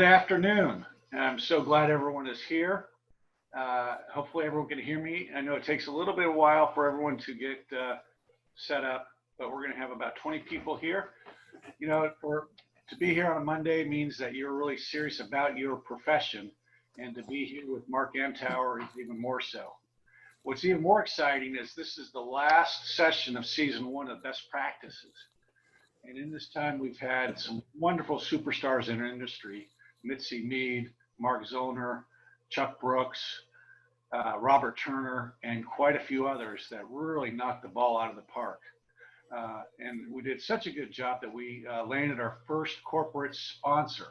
afternoon. I'm so glad everyone is here. Hopefully everyone can hear me. I know it takes a little bit of a while for everyone to get set up, but we're going to have about 20 people here. To be here on a Monday means that you're really serious about your profession, and to be here with Mark Amtower is even more so. What's even more exciting is this is the last session of season one of Best Practices. And in this time, we've had some wonderful superstars in our industry: Mitzi Mead, Mark Zollner, Chuck Brooks, Robert Turner, and quite a few others that really knocked the ball out of the park. And we did such a good job that we landed our first corporate sponsor,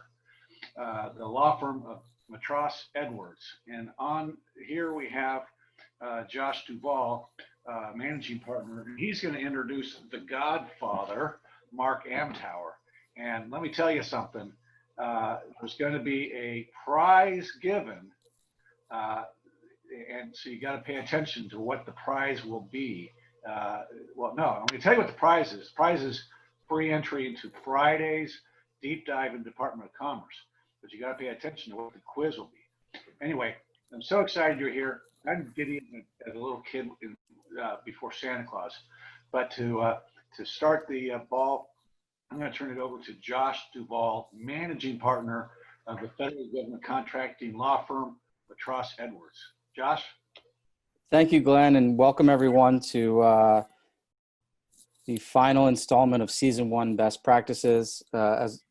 the law firm of Matras Edwards. And on here we have Josh Duval, managing partner, and he's going to introduce the Godfather, Mark Amtower. And let me tell you something, there's going to be a prize given, and so you got to pay attention to what the prize will be. Well, no, I'm going to tell you what the prize is. The prize is free entry into Friday's deep dive in Department of Commerce, but you got to pay attention to what the quiz will be. Anyway, I'm so excited you're here. I'm giddy as a little kid before Santa Claus, but to start the ball, I'm going to turn it over to Josh Duval, managing partner of the federal government contracting law firm, Matras Edwards. Josh? Thank you, Glenn, and welcome everyone to the final installment of season one Best Practices. As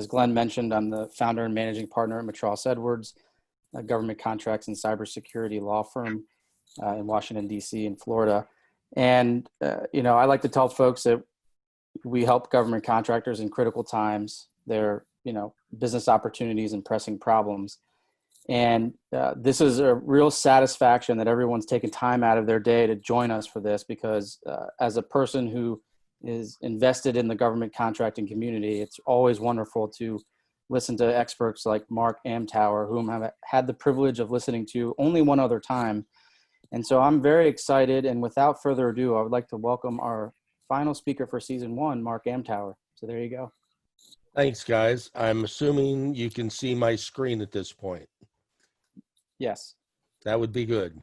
Glenn mentioned, I'm the founder and managing partner at Matras Edwards, a government contracts and cybersecurity law firm in Washington, D.C. and Florida. And, I like to tell folks that we help government contractors in critical times, their, business opportunities and pressing problems. And this is a real satisfaction that everyone's taken time out of their day to join us for this, because as a person who is invested in the government contracting community, it's always wonderful to listen to experts like Mark Amtower, whom I've had the privilege of listening to only one other time. And so I'm very excited. And without further ado, I would like to welcome our final speaker for season one, Mark Amtower. So there you go. Thanks, guys. I'm assuming you can see my screen at this point. Yes. That would be good.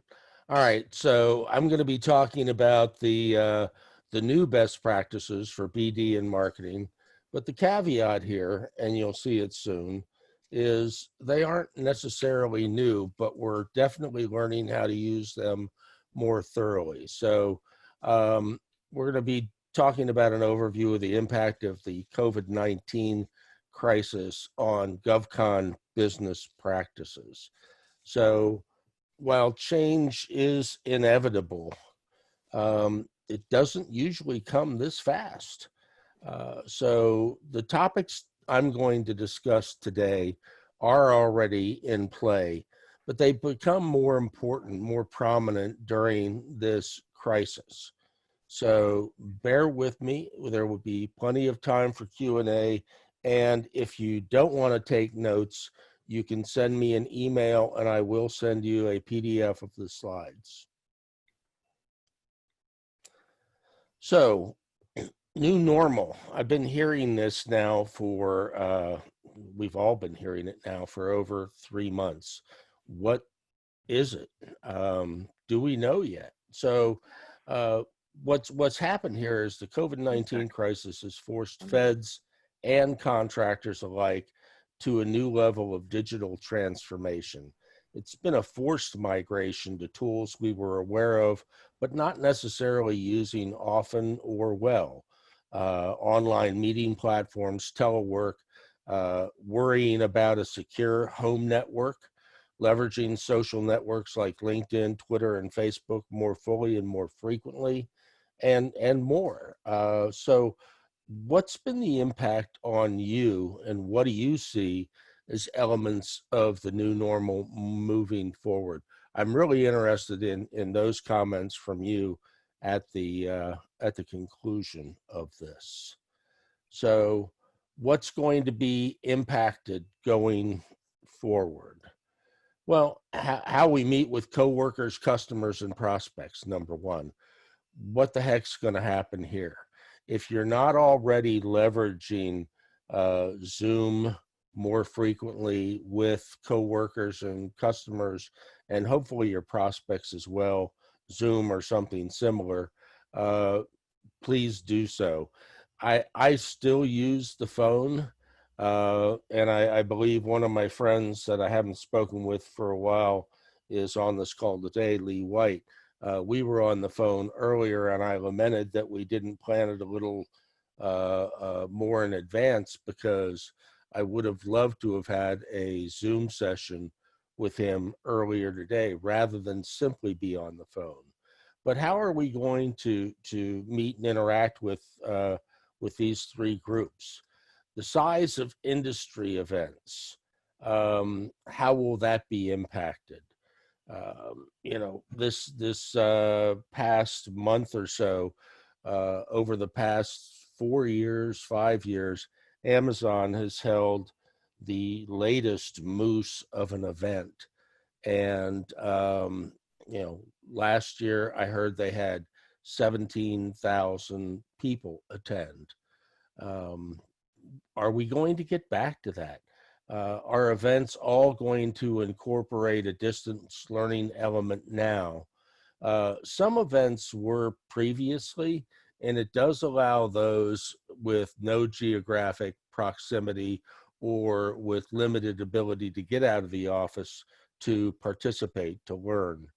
All right. So I'm going to be talking about the new best practices for BD and marketing. But the caveat here, and you'll see it soon, is they aren't necessarily new, but we're definitely learning how to use them more thoroughly. So we're going to be talking about an overview of the impact of the COVID-19 crisis on GovCon business practices. So while change is inevitable, it doesn't usually come this fast. So the topics I'm going to discuss today are already in play, but they become more important, more prominent during this crisis. So bear with me. There will be plenty of time for Q&A. And if you don't want to take notes, you can send me an email and I will send you a PDF of the slides. So, new normal. I've been hearing this now for, we've all been hearing it now for over 3 months. What is it? Do we know yet? So what's happened here is the COVID-19 crisis has forced feds and contractors alike to a new level of digital transformation. It's been a forced migration to tools we were aware of, but not necessarily using often or well. Online meeting platforms, telework, worrying about a secure home network, leveraging social networks like LinkedIn, Twitter, and Facebook more fully and more frequently, and more. So what's been the impact on you, and what do you see as elements of the new normal moving forward? I'm really interested in those comments from you at the conclusion of this. So what's going to be impacted going forward? Well, how we meet with coworkers, customers, and prospects, number one. What the heck's going to happen here? If you're not already leveraging Zoom, more frequently with coworkers and customers, and hopefully your prospects as well, Zoom or something similar, please do so. I still use the phone, and I believe one of my friends that I haven't spoken with for a while is on this call today, Lee White. We were on the phone earlier, and I lamented that we didn't plan it a little more in advance, because I would have loved to have had a Zoom session with him earlier today rather than simply be on the phone. But how are we going to meet and interact with these three groups? The size of industry events, how will that be impacted? This past month or so, over the past 4 years, 5 years, Amazon has held the latest moose of an event. And, last year I heard they had 17,000 people attend. Are we going to get back to that? Are events all going to incorporate a distance learning element now? Some events were previously, and it does allow those with no geographic proximity or with limited ability to get out of the office to participate, to learn.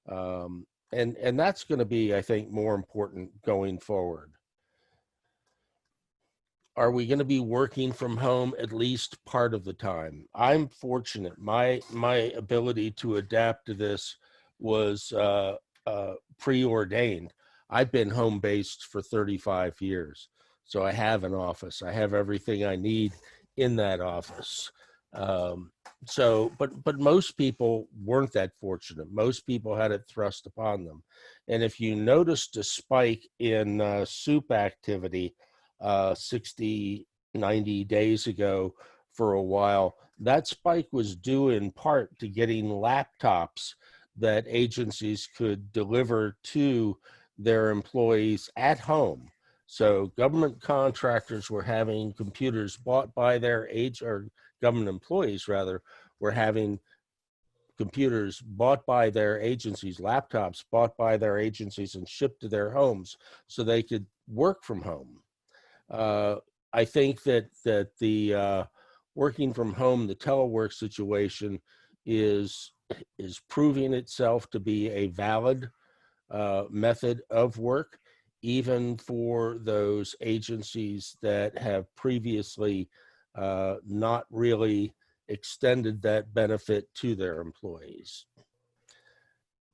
And that's going to be, I think, more important going forward. Are we going to be working from home at least part of the time? I'm fortunate. My ability to adapt to this was preordained. I've been home based for 35 years. So I have an office. I have everything I need in that office. But most people weren't that fortunate. Most people had it thrust upon them. And if you noticed a spike in soup activity 60, 90 days ago for a while, that spike was due in part to getting laptops that agencies could deliver to their employees at home. So government contractors were having computers bought by their government employees rather, were having computers bought by their agencies, laptops bought by their agencies and shipped to their homes so they could work from home. I think that the working from home, the telework situation is proving itself to be a valid method of work, even for those agencies that have previously not really extended that benefit to their employees.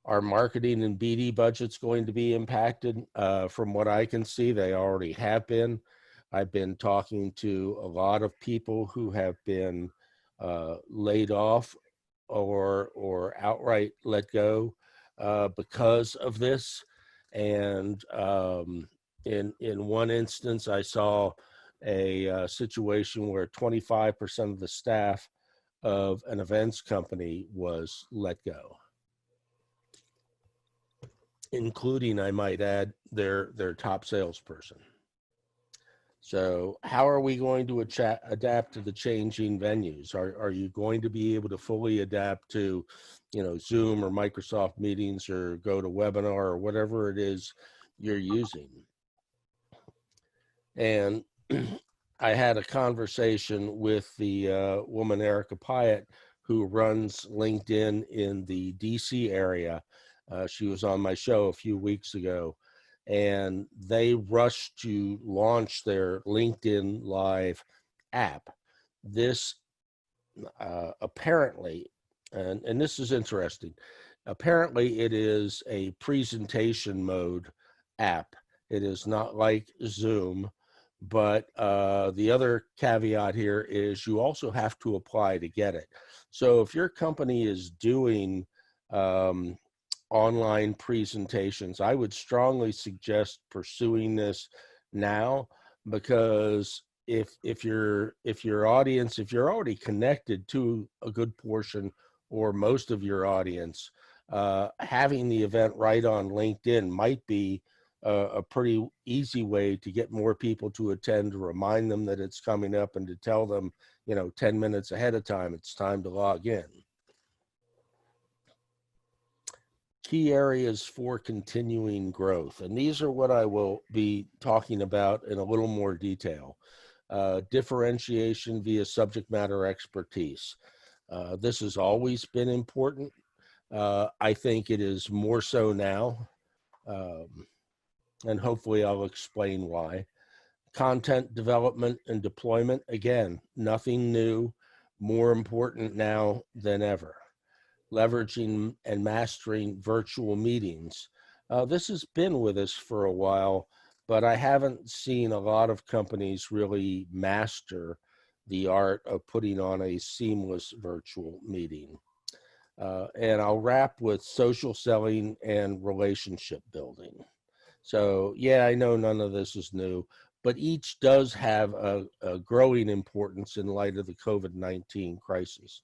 Are marketing and BD budgets going to be impacted? From what I can see, they already have been. I've been talking to a lot of people who have been laid off or outright let go because of this. And in one instance, I saw a situation where 25% of the staff of an events company was let go, including, I might add, their top salesperson. So how are we going to adapt to the changing venues? Are you going to be able to fully adapt to, Zoom or Microsoft Meetings or GoToWebinar or whatever it is you're using? And I had a conversation with the woman, Erica Pyatt, who runs LinkedIn in the DC area. She was on my show a few weeks ago, and they rushed to launch their LinkedIn Live app. This apparently, and this is interesting, apparently it is a presentation mode app. It is not like Zoom, but the other caveat here is you also have to apply to get it. So if your company is doing online presentations, I would strongly suggest pursuing this now, because if your audience, if you're already connected to a good portion or most of your audience, having the event right on LinkedIn might be a pretty easy way to get more people to attend, to remind them that it's coming up, and to tell them, 10 minutes ahead of time, it's time to log in. Key areas for continuing growth. And these are what I will be talking about in a little more detail. Differentiation via subject matter expertise. This has always been important. I think it is more so now. And hopefully I'll explain why. Content development and deployment. Again, nothing new, more important now than ever. Leveraging and mastering virtual meetings. This has been with us for a while, but I haven't seen a lot of companies really master the art of putting on a seamless virtual meeting. And I'll wrap with social selling and relationship building. So yeah, I know none of this is new, but each does have a growing importance in light of the COVID-19 crisis.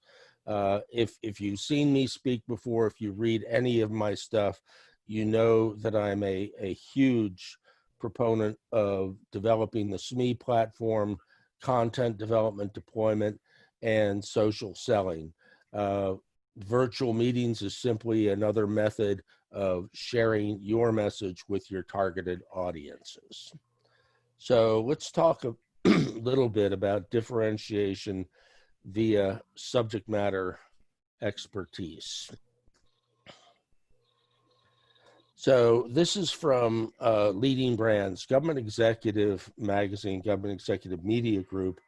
If you've seen me speak before, if you read any of my stuff, you know that I'm a huge proponent of developing the SME platform, content development, deployment, and social selling. Virtual meetings is simply another method of sharing your message with your targeted audiences. So let's talk a little bit about differentiation via subject matter expertise. So this is from Leading Brands. Government Executive Magazine, Government Executive Media Group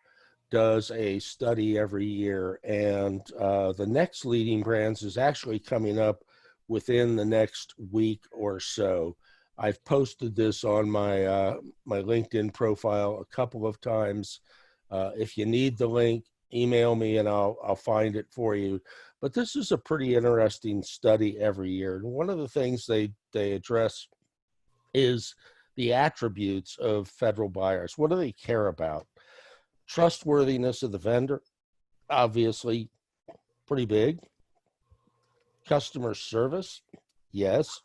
does a study every year, and the next Leading Brands is actually coming up within the next week or so. I've posted this on my my LinkedIn profile a couple of times. If you need the link, email me and I'll find it for you. But this is a pretty interesting study every year. And one of the things they address is the attributes of federal buyers. What do they care about? Trustworthiness of the vendor, obviously pretty big. Customer service, yes.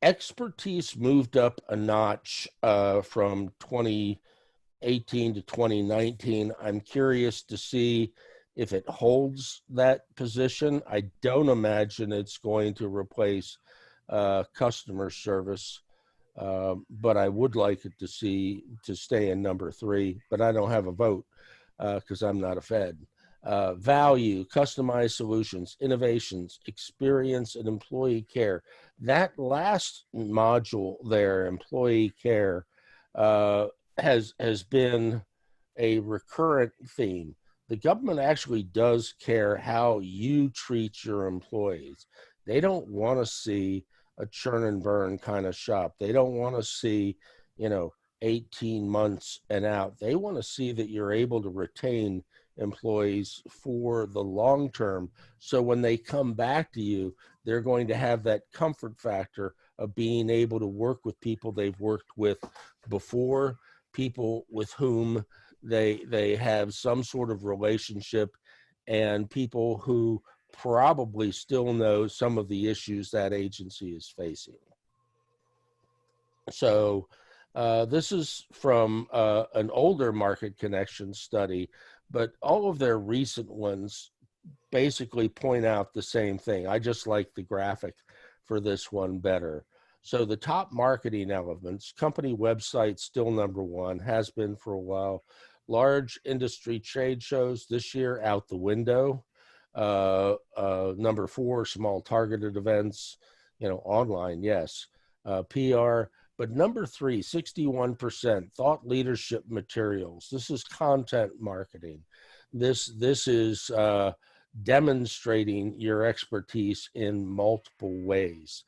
Expertise moved up a notch from 2018 to 2019. I'm curious to see if it holds that position. I don't imagine it's going to replace customer service, but I would like it to stay in number 3, but I don't have a vote because I'm not a Fed. Value, customized solutions, innovations, experience, and employee care. That last module there, employee care, has been a recurrent theme. The government actually does care how you treat your employees. They don't want to see a churn and burn kind of shop. They don't want to see, 18 months and out. They want to see that you're able to retain employees for the long term. So when they come back to you, they're going to have that comfort factor of being able to work with people they've worked with before, people with whom they have some sort of relationship, and people who probably still know some of the issues that agency is facing. So this is from an older Market Connections study, but all of their recent ones basically point out the same thing. I just like the graphic for this one better. So the top marketing elements, company website still number 1, has been for a while. Large industry trade shows this year out the window. Number 4, small targeted events, online, yes. PR, but number 3, 61%, thought leadership materials. This is content marketing. This is demonstrating your expertise in multiple ways.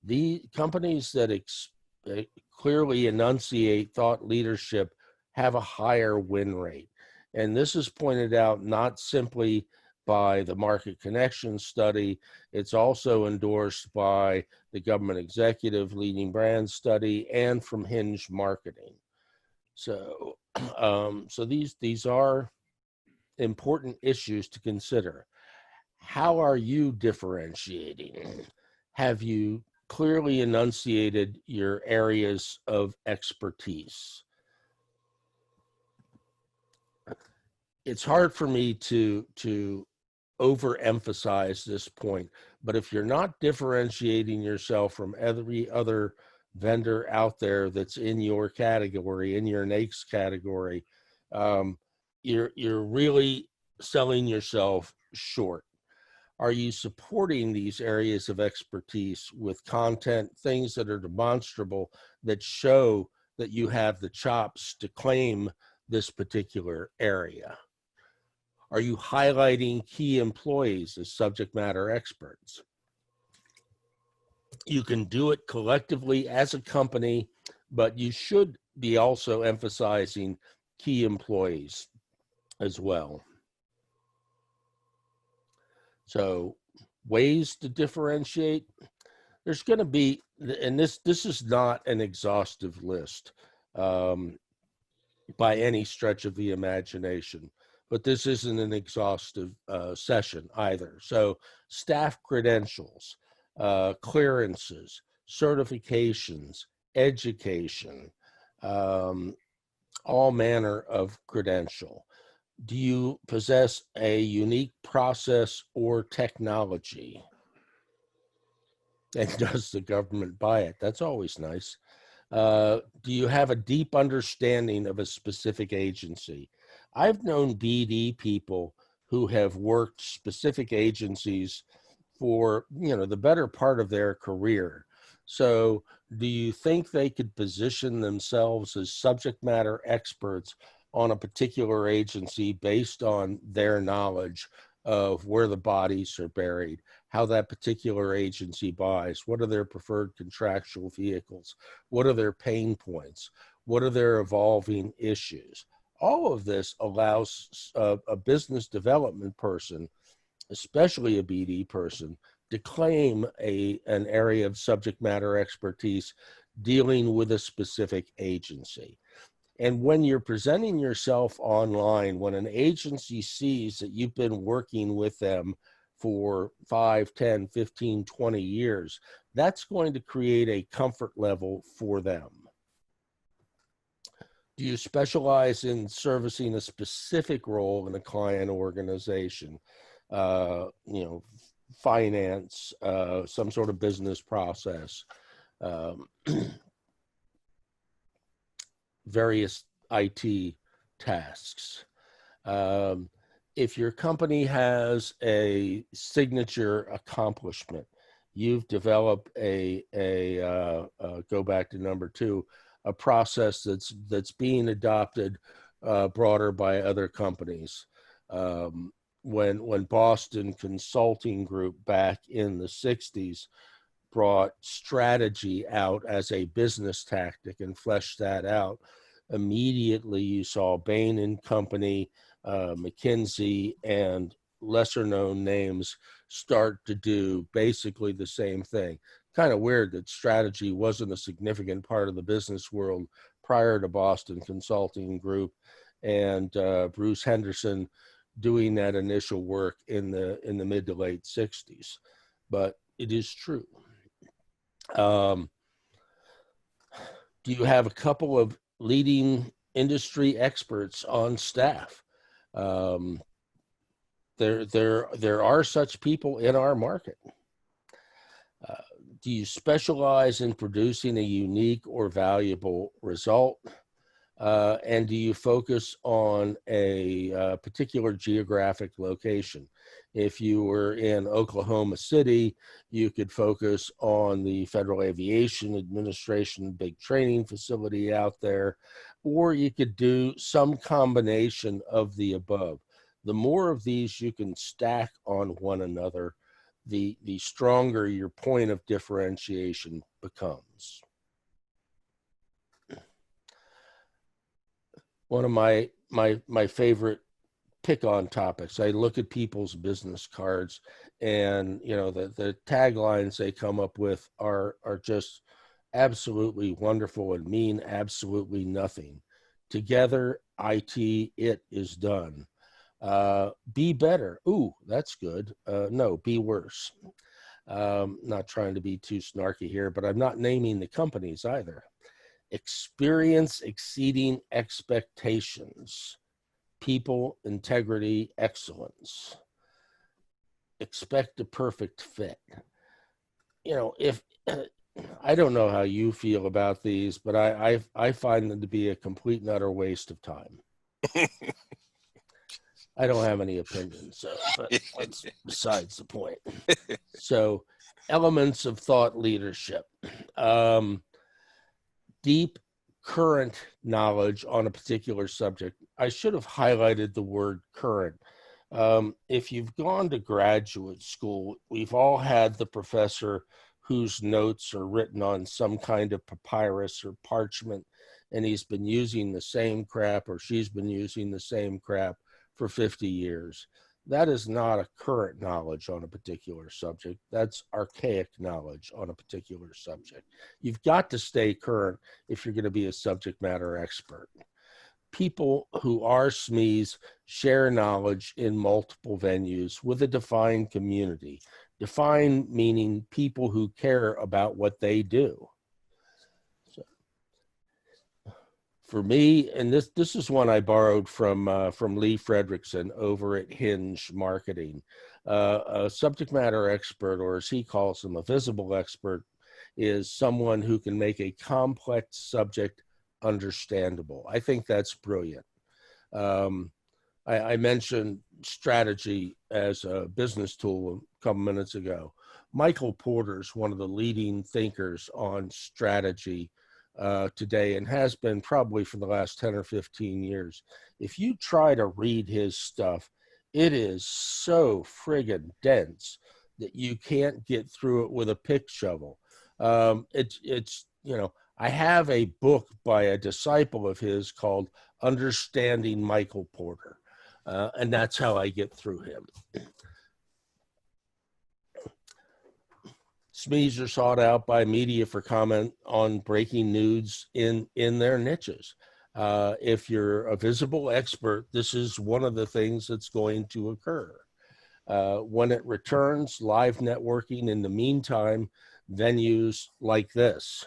The companies that clearly enunciate thought leadership have a higher win rate. And this is pointed out not simply by the Market Connections study, it's also endorsed by the Government Executive Leading Brands study and from Hinge Marketing. So, so these are important issues to consider. How are you differentiating? Have you clearly enunciated your areas of expertise. It's hard for me to overemphasize this point, but if you're not differentiating yourself from every other vendor out there that's in your category, in your NAICS category, you're really selling yourself short. Are you supporting these areas of expertise with content, things that are demonstrable, that show that you have the chops to claim this particular area? Are you highlighting key employees as subject matter experts? You can do it collectively as a company, but you should be also emphasizing key employees as well. So ways to differentiate, there's going to be, and this is not an exhaustive list by any stretch of the imagination, but this isn't an exhaustive session either. So staff credentials, clearances, certifications, education, all manner of credential. Do you possess a unique process or technology? And does the government buy it? That's always nice. Do you have a deep understanding of a specific agency? I've known BD people who have worked specific agencies for, the better part of their career. So do you think they could position themselves as subject matter experts on a particular agency based on their knowledge of where the bodies are buried, how that particular agency buys, what are their preferred contractual vehicles, what are their pain points, what are their evolving issues? All of this allows a business development person, especially a BD person, to claim an area of subject matter expertise dealing with a specific agency. And when you're presenting yourself online, when an agency sees that you've been working with them for 5, 10, 15, 20 years, that's going to create a comfort level for them. Do you specialize in servicing a specific role in a client organization? Finance, some sort of business process, various IT tasks. If your company has a signature accomplishment, you've developed go back to number 2, a process that's being adopted broader by other companies. When Boston Consulting Group back in the 60s brought strategy out as a business tactic and fleshed that out, immediately you saw Bain and Company, McKinsey, and lesser known names start to do basically the same thing. Kind of weird that strategy wasn't a significant part of the business world prior to Boston Consulting Group and Bruce Henderson doing that initial work in the mid to late 60s. But it is true. Do you have a couple of leading industry experts on staff? There are such people in our market. Do you specialize in producing a unique or valuable result? And do you focus on a particular geographic location? If you were in Oklahoma City, you could focus on the Federal Aviation Administration, big training facility out there, or you could do some combination of the above. The more of these you can stack on one another, the stronger your point of differentiation becomes. One of my favorite pick-on topics. I look at people's business cards, and the taglines they come up with are just absolutely wonderful and mean absolutely nothing. Together, IT, it is done. Be better. Ooh, that's good. No, be worse. Not trying to be too snarky here, but I'm not naming the companies either. Experience exceeding expectations, people, integrity, excellence. Expect a perfect fit. You know, if I don't know how you feel about these, but I find them to be a complete and utter waste of time. I don't have any opinions, so, but that's besides the point. So, elements of thought leadership. Deep current knowledge on a particular subject. I should have highlighted the word current. If you've gone to graduate school, we've all had the professor whose notes are written on some kind of papyrus or parchment, and he's been using the same crap, or she's been using the same crap for 50 years. That is not a current knowledge on a particular subject. That's archaic knowledge on a particular subject. You've got to stay current if you're going to be a subject matter expert. People who are SMEs share knowledge in multiple venues with a defined community. Defined meaning people who care about what they do. So, for me, and this is one I borrowed from Lee Fredrickson over at Hinge Marketing. A subject matter expert, or as he calls them, a visible expert, is someone who can make a complex subject understandable. I think that's brilliant. I mentioned strategy as a business tool a couple minutes ago. Michael Porter's one of the leading thinkers on strategy today, and has been probably for the last 10 or 15 years. If you try to read his stuff, it is so friggin' dense that you can't get through it with a pick shovel. It's you know, I have a book by a disciple of his called Understanding Michael Porter, and that's how I get through him. SMEs are sought out by media for comment on breaking news in their niches. If you're a visible expert, this is one of the things that's going to occur. When it returns, live networking in the meantime, venues like this.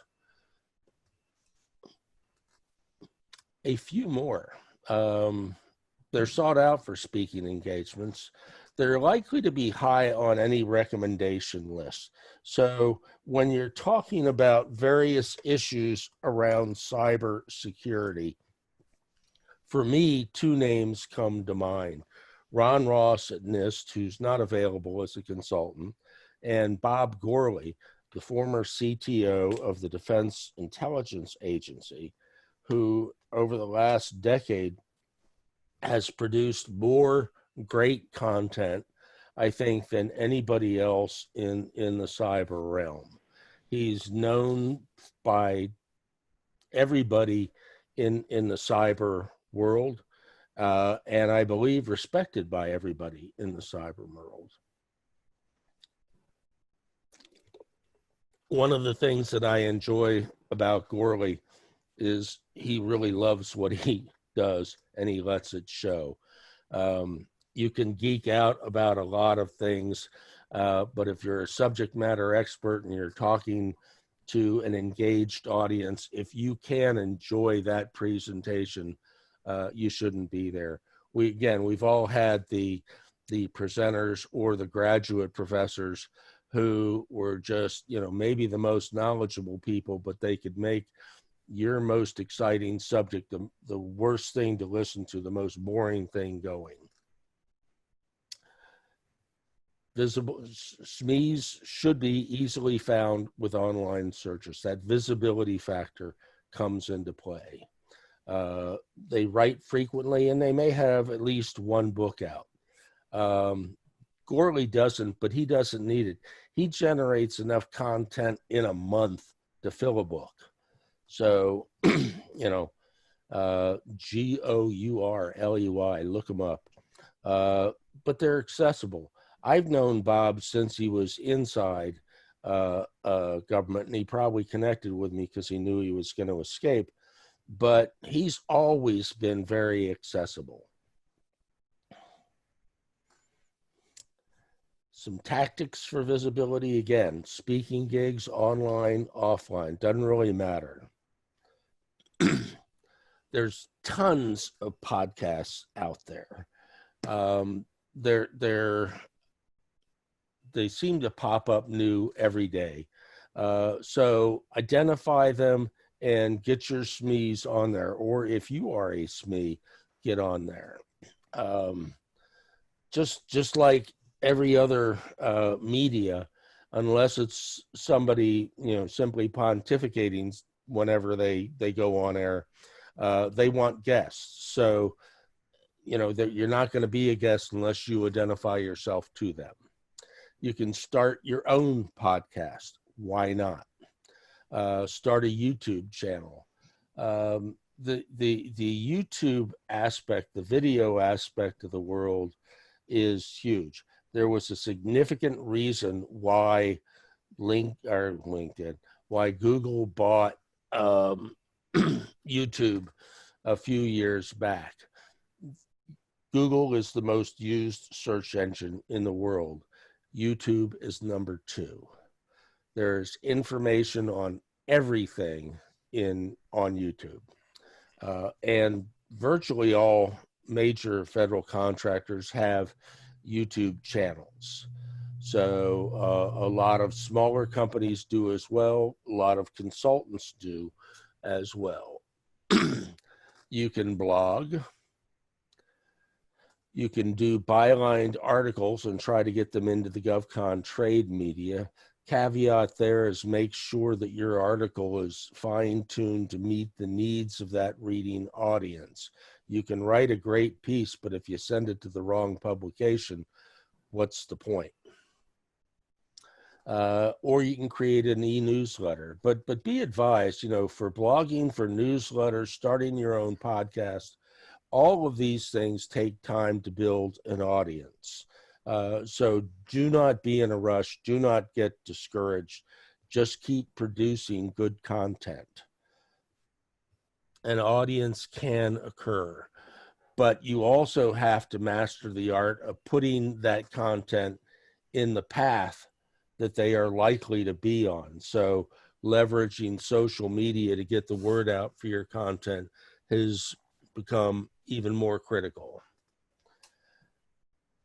A few more. They're sought out for speaking engagements. They're likely to be high on any recommendation list. So when you're talking about various issues around cyber security, for me, two names come to mind. Ron Ross at NIST, who's not available as a consultant, and Bob Gourley, the former CTO of the Defense Intelligence Agency, who over the last decade has produced more great content, I think, than anybody else in the cyber realm. He's known by everybody in the cyber world, and I believe respected by everybody in the cyber world. One of the things that I enjoy about Gourley is he really loves what he does, and he lets it show. You can geek out about a lot of things, but if you're a subject matter expert and you're talking to an engaged audience, if you can enjoy that presentation, you shouldn't be there. We've all had the presenters or the graduate professors who were just, maybe the most knowledgeable people, but they could make your most exciting subject the worst thing to listen to, the most boring thing going. Visible SMEs should be easily found with online searches. That visibility factor comes into play. They write frequently, and they may have at least one book out. Gourley doesn't, but he doesn't need it. He generates enough content in a month to fill a book. So, Gourley, look them up. But they're accessible. I've known Bob since he was inside government, and he probably connected with me because he knew he was going to escape. But he's always been very accessible. Some tactics for visibility, again, speaking gigs, online, offline, doesn't really matter. There's tons of podcasts out there. They seem to pop up new every day. So identify them and get your SMEs on there. Or if you are a SME, get on there. Just like every other media, unless it's somebody, simply pontificating whenever they go on air, they want guests. So, you're not going to be a guest unless you identify yourself to them. You can start your own podcast. Why not? Start a YouTube channel. The YouTube aspect, the video aspect of the world is huge. There was a significant reason why LinkedIn, why Google bought YouTube a few years back. Google is the most used search engine in the world. YouTube is number 2. There's information on everything on YouTube. And virtually all major federal contractors have YouTube channels. So a lot of smaller companies do as well. A lot of consultants do as well. You can blog. You can do bylined articles and try to get them into the GovCon trade media. Caveat there is make sure that your article is fine-tuned to meet the needs of that reading audience. You can write a great piece, but if you send it to the wrong publication, what's the point? Or you can create an e-newsletter. But be advised, for blogging, for newsletters, starting your own podcast, all of these things take time to build an audience. So do not be in a rush. Do not get discouraged. Just keep producing good content. An audience can occur, but you also have to master the art of putting that content in the path that they are likely to be on. So leveraging social media to get the word out for your content has become even more critical.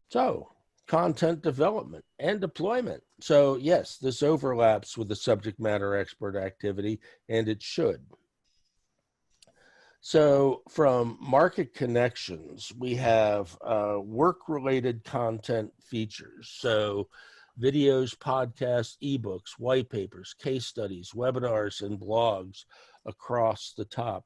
So, content development and deployment. So yes, this overlaps with the subject matter expert activity, and it should. So from market connections, we have work-related content features. So videos, podcasts, ebooks, white papers, case studies, webinars, and blogs across the top.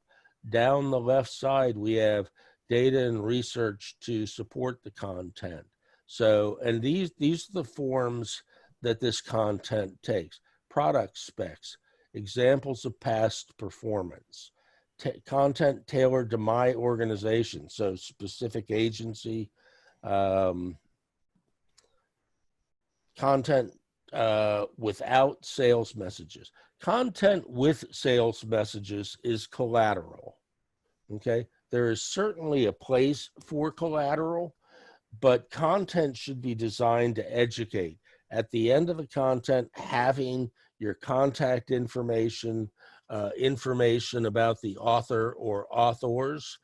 Down the left side, we have data and research to support the content. So, and these are the forms that this content takes. Product specs, examples of past performance, content tailored to my organization, so specific agency, content without sales messages. Content with sales messages is collateral, okay? There is certainly a place for collateral, but content should be designed to educate. At the end of the content, having your contact information, information about the author or authors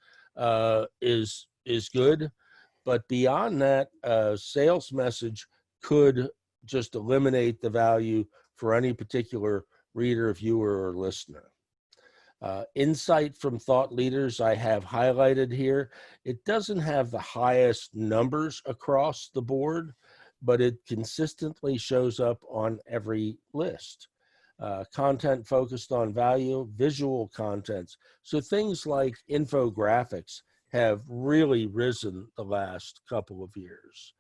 is good. But beyond that, a sales message could just eliminate the value for any particular reader, viewer, or listener. Insight from thought leaders I have highlighted here. It doesn't have the highest numbers across the board, but it consistently shows up on every list. Content focused on value, visual contents. So things like infographics have really risen the last couple of years.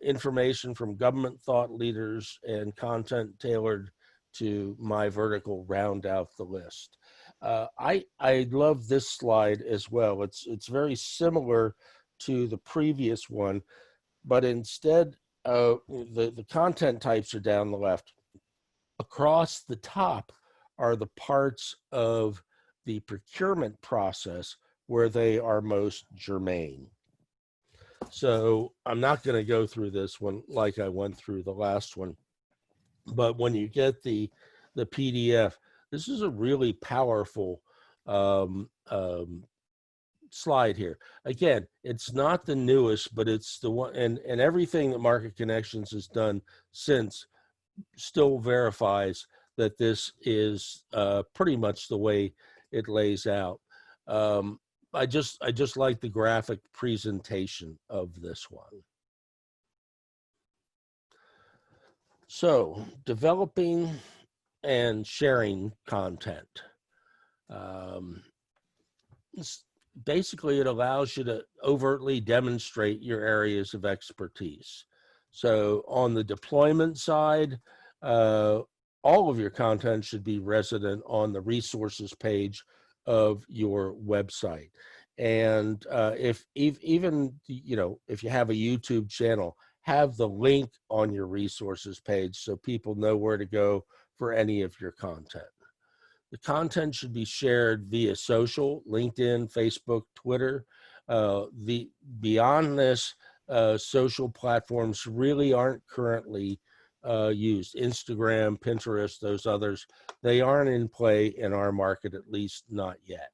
Information from government thought leaders and content tailored to my vertical round out the list. I love this slide as well. It's very similar to the previous one, but instead the content types are down the left. Across the top are the parts of the procurement process where they are most germane. So I'm not going to go through this one like I went through the last one. But when you get the PDF, this is a really powerful slide here. Again, it's not the newest, but it's the one, and everything that Market Connections has done since still verifies that this is pretty much the way it lays out. I just like the graphic presentation of this one. So, developing and sharing content. Basically, it allows you to overtly demonstrate your areas of expertise. So, on the deployment side, all of your content should be resident on the resources page of your website. And if even, you know, if you have a YouTube channel, have the link on your resources page so people know where to go for any of your content. The content should be shared via social, LinkedIn, Facebook, Twitter. Beyond this, social platforms really aren't currently used. Instagram, Pinterest, those others, they aren't in play in our market, at least not yet.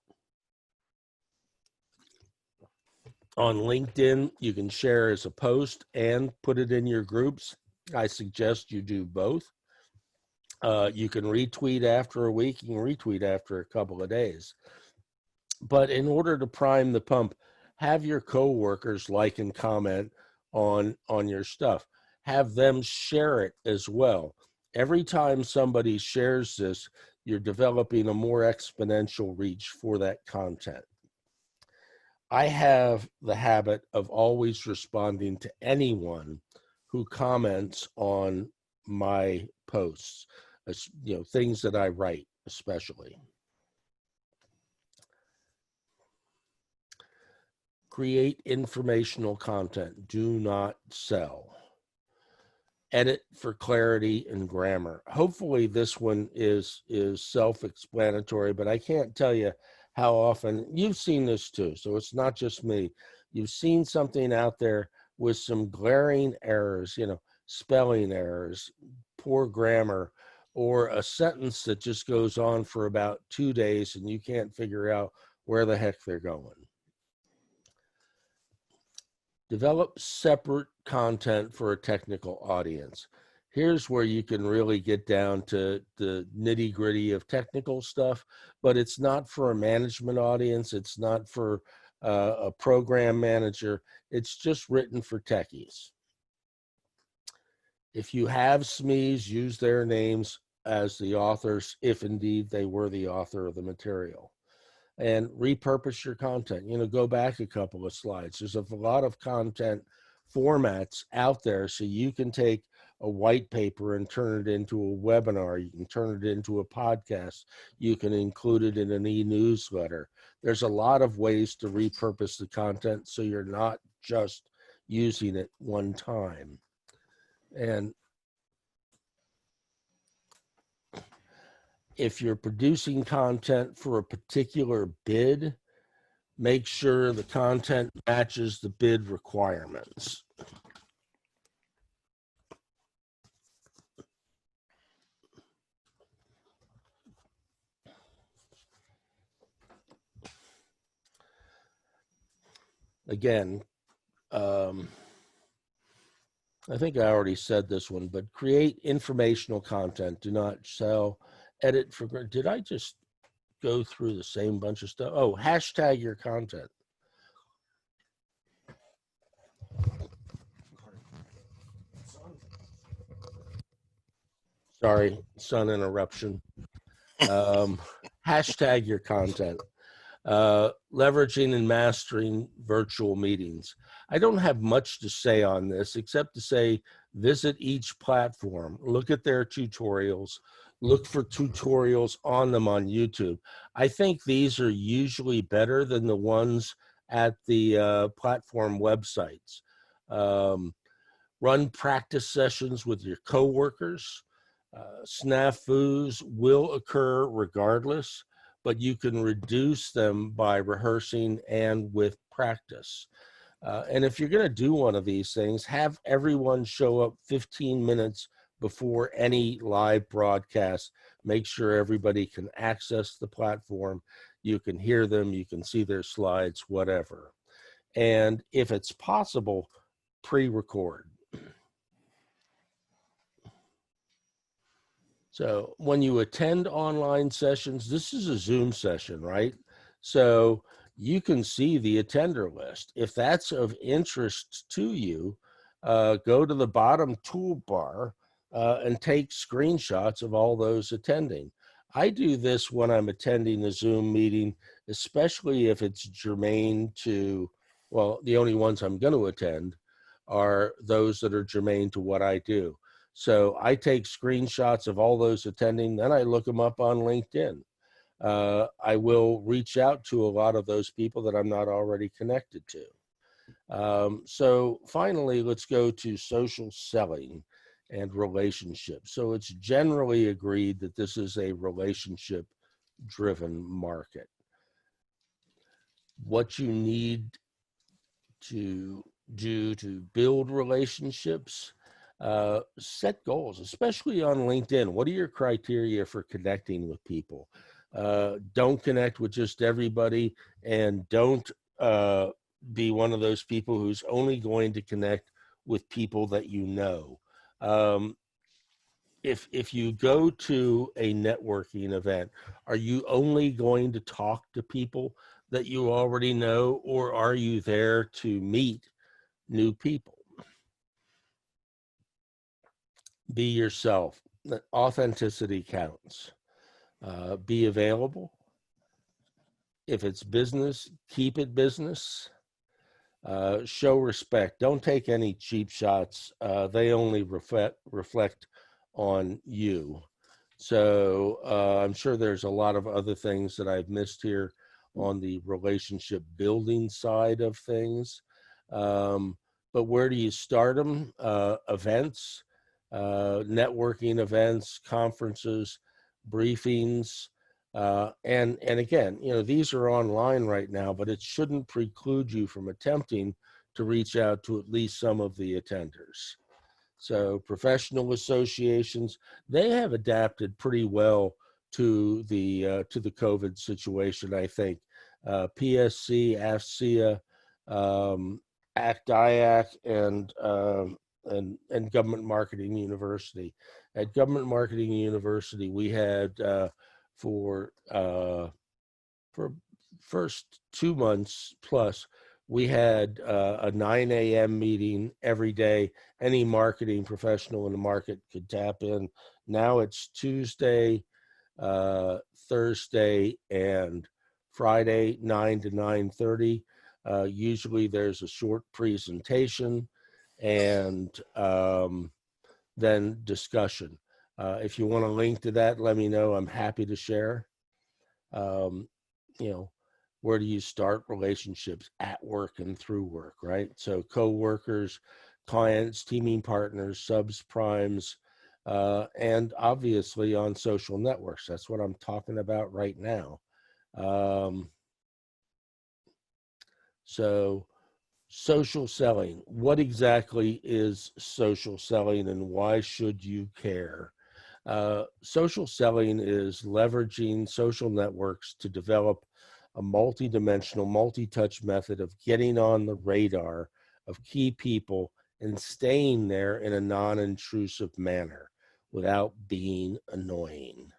On LinkedIn, you can share as a post and put it in your groups. I suggest you do both. You can retweet after a week, you can retweet after a couple of days. But in order to prime the pump, have your coworkers like and comment on your stuff. Have them share it as well. Every time somebody shares this, you're developing a more exponential reach for that content. I have the habit of always responding to anyone who comments on my posts, you know, things that I write especially. Create informational content. Do not sell. Edit for clarity and grammar. Hopefully this one is self-explanatory, but I can't tell you how often you've seen this too. So it's not just me. You've seen something out there with some glaring errors, you know, spelling errors, poor grammar, or a sentence that just goes on for about 2 days and you can't figure out where the heck they're going. Develop separate content for a technical audience. Here's where you can really get down to the nitty-gritty of technical stuff, but it's not for a management audience. It's not for a program manager. It's just written for techies. If you have SMEs, use their names as the authors, if indeed they were the author of the material. And repurpose your content. You know, go back a couple of slides. There's a lot of content formats out there, so you can take a white paper and turn it into a webinar. You can turn it into a podcast. You can include it in an e-newsletter. There's a lot of ways to repurpose the content so you're not just using it one time. And if you're producing content for a particular bid, make sure the content matches the bid requirements. Again, I think I already said this one, but create informational content. Do not sell. Edit for, did I just go through the same bunch of stuff? Oh, hashtag your content. Sorry, sun interruption. Hashtag your content. Leveraging and mastering virtual meetings. I don't have much to say on this except to say visit each platform, look at their tutorials, look for tutorials on them on YouTube. I think these are usually better than the ones at the platform websites. Run practice sessions with your coworkers. Snafus will occur regardless, but you can reduce them by rehearsing and with practice. And if you're going to do one of these things, have everyone show up 15 minutes before any live broadcast. Make sure everybody can access the platform. You can hear them, you can see their slides, whatever. And if it's possible, pre-record. So when you attend online sessions, this is a Zoom session, right? So you can see the attender list. If that's of interest to you, go to the bottom toolbar and take screenshots of all those attending. I do this when I'm attending a Zoom meeting, especially if it's germane to, well, the only ones I'm going to attend are those that are germane to what I do. So I take screenshots of all those attending, then I look them up on LinkedIn. I will reach out to a lot of those people that I'm not already connected to. So finally, let's go to social selling and relationships. So it's generally agreed that this is a relationship-driven market. What you need to do to build relationships, set goals, especially on LinkedIn. What are your criteria for connecting with people? Don't connect with just everybody, and don't be one of those people who's only going to connect with people that you know. If you go to a networking event, are you only going to talk to people that you already know, or are you there to meet new people? Be yourself. Authenticity counts. Be available. If it's business, keep it business. Show respect. Don't take any cheap shots. They only reflect on you. So I'm sure there's a lot of other things that I've missed here on the relationship building side of things. But where do you start them? Events, networking events, conferences, briefings. And again, you know, these are online right now, but it shouldn't preclude you from attempting to reach out to at least some of the attenders. So professional associations, they have adapted pretty well to the COVID situation, I think. PSC, AFCEA, ACT-IAC, and Government Marketing University. At Government Marketing University, we had for first 2 months plus, we had a 9 a.m. meeting every day. Any marketing professional in the market could tap in. Now it's Tuesday, Thursday, and Friday, 9 to 9:30. Usually there's a short presentation and then discussion. If you want a link to that, let me know. I'm happy to share. You know, where do you start relationships? At work and through work, right? So co-workers, clients, teaming partners, subs, primes, and obviously on social networks. That's what I'm talking about right now. So social selling. What exactly is social selling, and why should you care? Social selling is leveraging social networks to develop a multi-dimensional, multi-touch method of getting on the radar of key people and staying there in a non-intrusive manner without being annoying.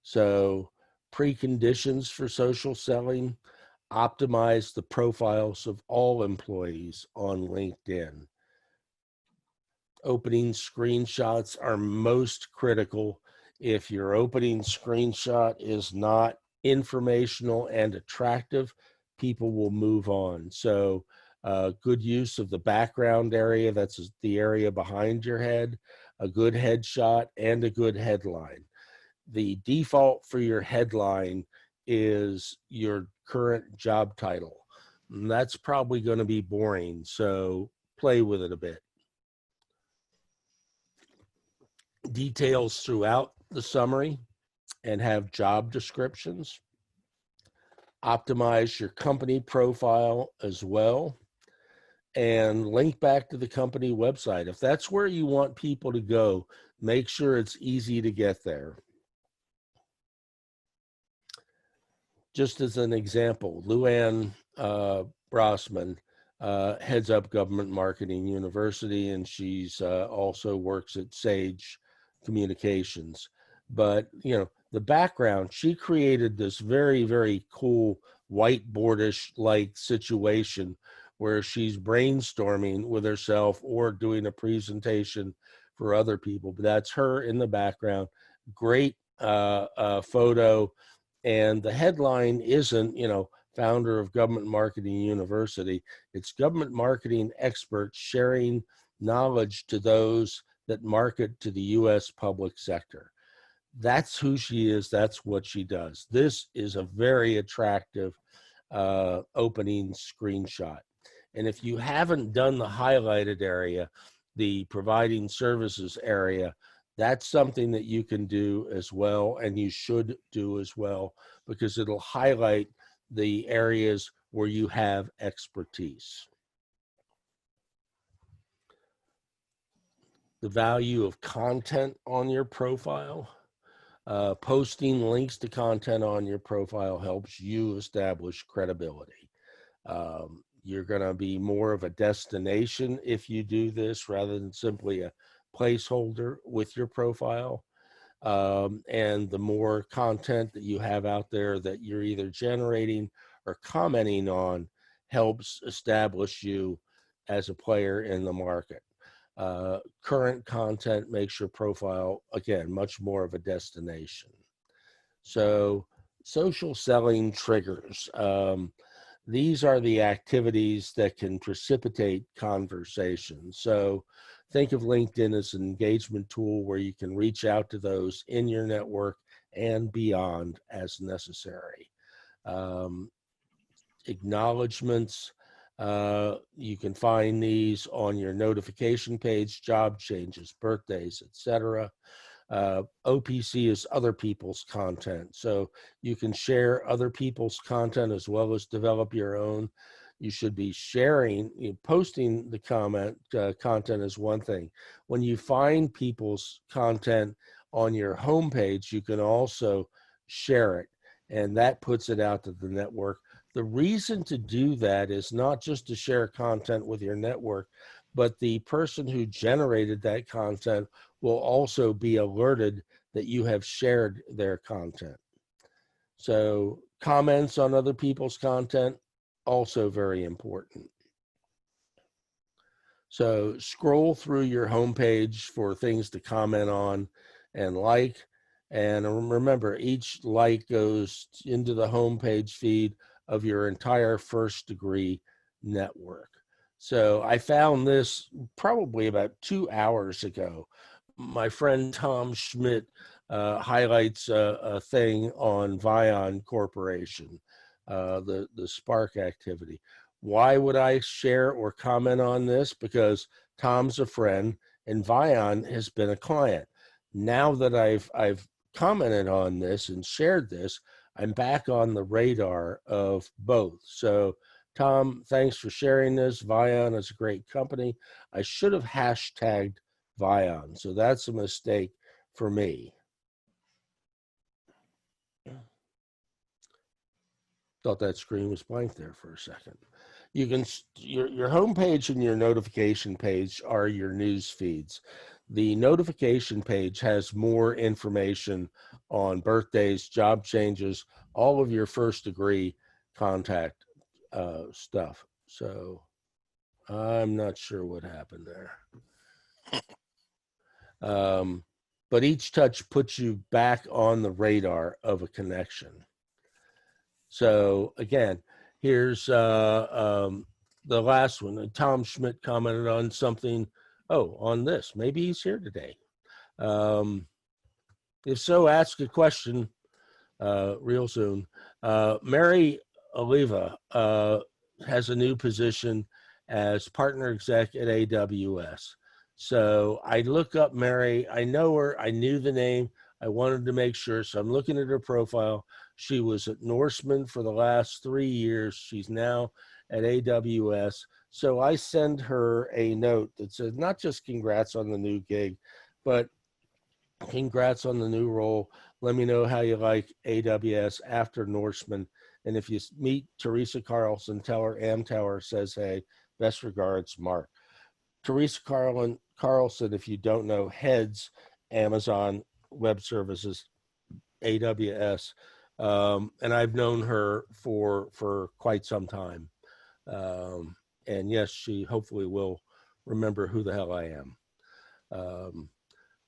So preconditions for social selling: optimize the profiles of all employees on LinkedIn. Opening screenshots are most critical. If your opening screenshot is not informational and attractive, people will move on. So good use of the background area, that's the area behind your head, a good headshot, and a good headline. The default for your headline is your current job title. And that's probably going to be boring, so play with it a bit. Details throughout the summary and have job descriptions. Optimize your company profile as well. and link back to the company website. If that's where you want people to go, make sure it's easy to get there. Just as an example, Luann Brossman heads up Government Marketing University, and she's also works at Sage Communications. But, you know, the background, she created this very, very cool whiteboardish like situation where she's brainstorming with herself or doing a presentation for other people. But that's her in the background. Great photo. And the headline isn't, you know, founder of Government Marketing University. It's government marketing experts sharing knowledge to those that market to the U.S. public sector. That's who she is. That's what she does. This is a very attractive opening screenshot. And if you haven't done the highlighted area, the providing services area, that's something that you can do as well, and you should do as well, because it'll highlight the areas where you have expertise. The value of content on your profile. Posting links to content on your profile helps you establish credibility. You're going to be more of a destination if you do this rather than simply a placeholder with your profile. And the more content that you have out there that you're either generating or commenting on helps establish you as a player in the market. Current content makes your profile, again, much more of a destination. So social selling triggers. These are the activities that can precipitate conversation. So think of LinkedIn as an engagement tool where you can reach out to those in your network and beyond as necessary. Acknowledgements, you can find these on your notification page, job changes, birthdays, etc. OPC is other people's content. So you can share other people's content as well as develop your own. You should be sharing, posting the content is one thing. When you find people's content on your homepage, you can also share it, and that puts it out to the network. The reason to do that is not just to share content with your network, but the person who generated that content will also be alerted that you have shared their content. So comments on other people's content, also very important. So scroll through your homepage for things to comment on and like. And remember, each like goes into the homepage feed of your entire first degree network. So I found this probably about 2 hours ago. My friend Tom Schmidt highlights a thing on Vion Corporation, the Spark activity. Why would I share or comment on this? Because Tom's a friend and Vion has been a client. Now that I've commented on this and shared this, I'm back on the radar of both. So Tom, thanks for sharing this. Vion is a great company. I should have hashtagged Vion, so that's a mistake for me. Thought that screen was blank there for a second. You can your homepage and your notification page are your news feeds. The notification page has more information on birthdays, job changes, all of your first degree contact stuff. So I'm not sure what happened there. But each touch puts you back on the radar of a connection. So again, here's the last one. Tom Schmidt commented on something. Oh, on this. Maybe he's here today. If so, ask a question real soon. Mary Oliva has a new position as partner exec at AWS. So I look up Mary. I know her. I knew the name. I wanted to make sure. So I'm looking at her profile. She was at Norseman for the last 3 years. She's now at AWS. So I send her a note that says, not just congrats on the new gig, but congrats on the new role. Let me know how you like AWS after Norseman. And if you meet Teresa Carlson, tell her Amtower says, hey, best regards, Mark. Teresa Carlson, if you don't know, heads Amazon Web Services, AWS. And I've known her for quite some time. And yes, she hopefully will remember who the hell I am.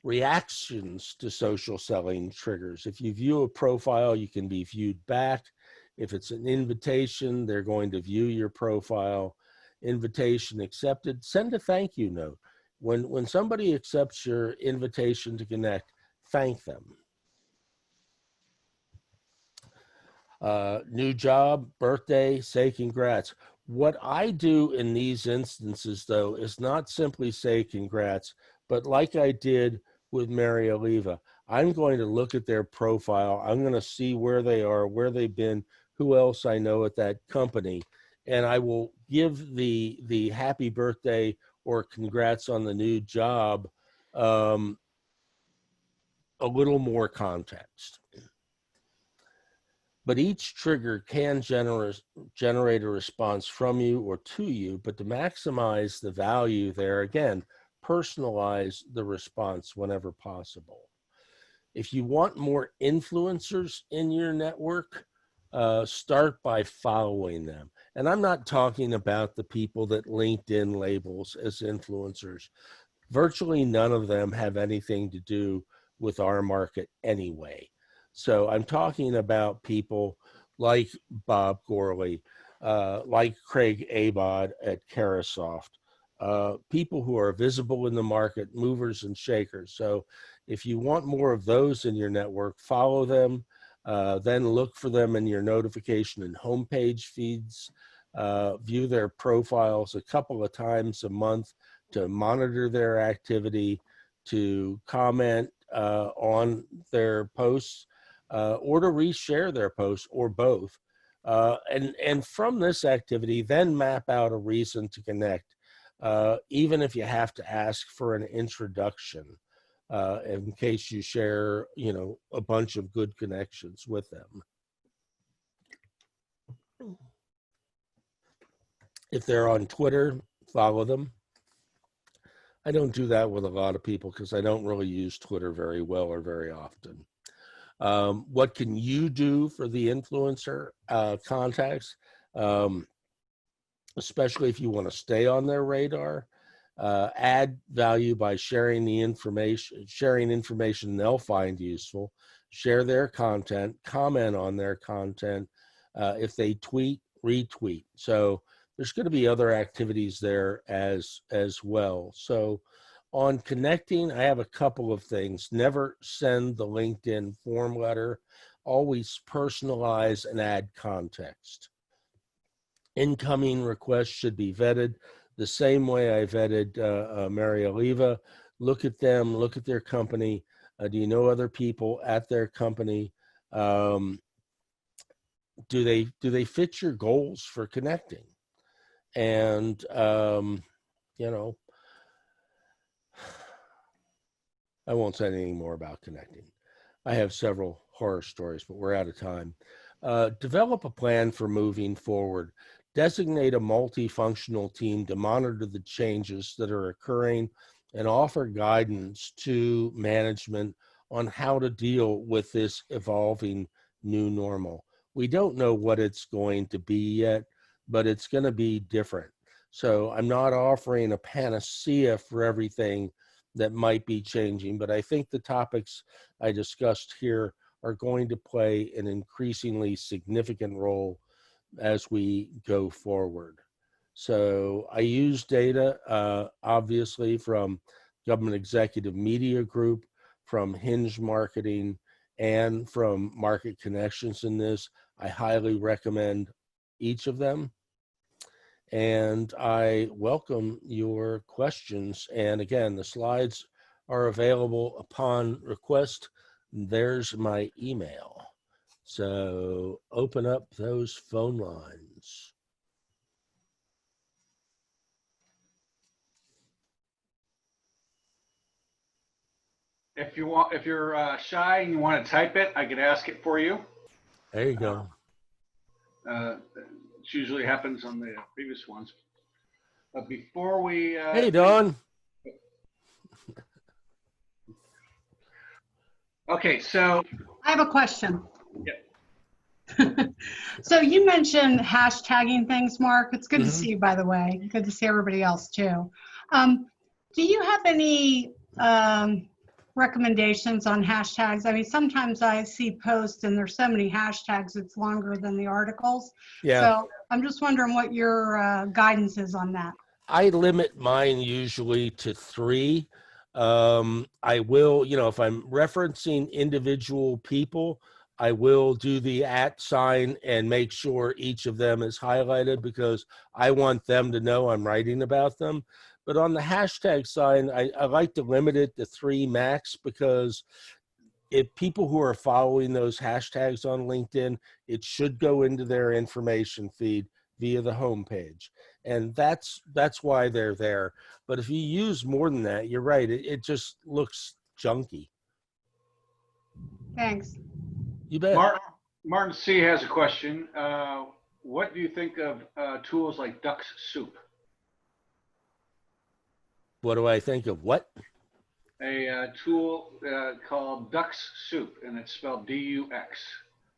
Reactions to social selling triggers. If you view a profile, you can be viewed back. If it's an invitation, they're going to view your profile. Invitation accepted, send a thank you note. When somebody accepts your invitation to connect, thank them. New job, birthday, say congrats. What I do in these instances, though, is not simply say congrats, but like I did with Mary Oliva, I'm going to look at their profile. I'm going to see where they are, where they've been, who else I know at that company, and I will give the happy birthday or congrats on the new job a little more context. But each trigger can generate a response from you or to you, but to maximize the value there, again, personalize the response whenever possible. If you want more influencers in your network, start by following them. And I'm not talking about the people that LinkedIn labels as influencers. Virtually none of them have anything to do with our market anyway. So I'm talking about people like Bob Gorley, like Craig Abod at Carasoft, people who are visible in the market, movers and shakers. So if you want more of those in your network, follow them, then look for them in your notification and homepage feeds, view their profiles a couple of times a month to monitor their activity, to comment on their posts, or to reshare their posts, or both. And from this activity, then map out a reason to connect, even if you have to ask for an introduction, in case you share, a bunch of good connections with them. If they're on Twitter, follow them. I don't do that with a lot of people because I don't really use Twitter very well or very often. What can you do for the influencer contacts, especially if you want to stay on their radar? Add value by sharing information they'll find useful, share their content, comment on their content. If they tweet, retweet. So there's going to be other activities there as well. So on connecting, I have a couple of things. Never send the LinkedIn form letter. Always personalize and add context. Incoming requests should be vetted the same way I vetted Mary Oliva. Look at them, look at their company. Do you know other people at their company? Do they fit your goals for connecting? And, I won't say anything more about connecting. I have several horror stories, but we're out of time. Develop a plan for moving forward. Designate a multifunctional team to monitor the changes that are occurring and offer guidance to management on how to deal with this evolving new normal. We don't know what it's going to be yet, but it's going to be different. So I'm not offering a panacea for everything that might be changing, but I think the topics I discussed here are going to play an increasingly significant role as we go forward. So I use data, obviously, from Government Executive Media Group, from Hinge Marketing, and from Market Connections in this. I highly recommend each of them. And I welcome your questions. And again, the slides are available upon request. There's my email. So open up those phone lines. If you're shy and you want to type it, I could ask it for you. There you go. It usually happens on the previous ones. But before we, Hey, Don. okay, so I have a question. Yeah. So you mentioned hashtagging things, Mark. It's good to Mhm. see you, by the way. Good to see everybody else too. Do you have any recommendations on hashtags? I mean, sometimes I see posts and there's so many hashtags, it's longer than the articles. Yeah. So I'm just wondering what your guidance is on that. I limit mine usually to 3. I will, if I'm referencing individual people, I will do the @ and make sure each of them is highlighted because I want them to know I'm writing about them. But on the hashtag sign, I like to limit it to 3 max because if people who are following those hashtags on LinkedIn, it should go into their information feed via the homepage. And that's why they're there. But if you use more than that, you're right, it just looks junky. Thanks. You bet. Martin C has a question. What do you think of tools like Duck's Soup? What do I think of what? A tool called Duck's Soup, and it's spelled D-U-X.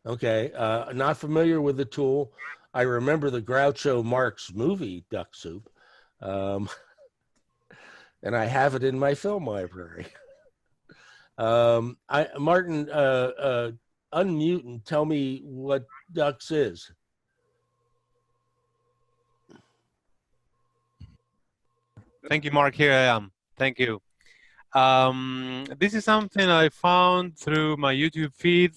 Okay, not familiar with the tool. I remember the Groucho Marx movie, Duck Soup. And I have it in my film library. Martin, unmute and tell me what Ducks is. Thank you, Mark. Here I am. Thank you. This is something I found through my YouTube feed,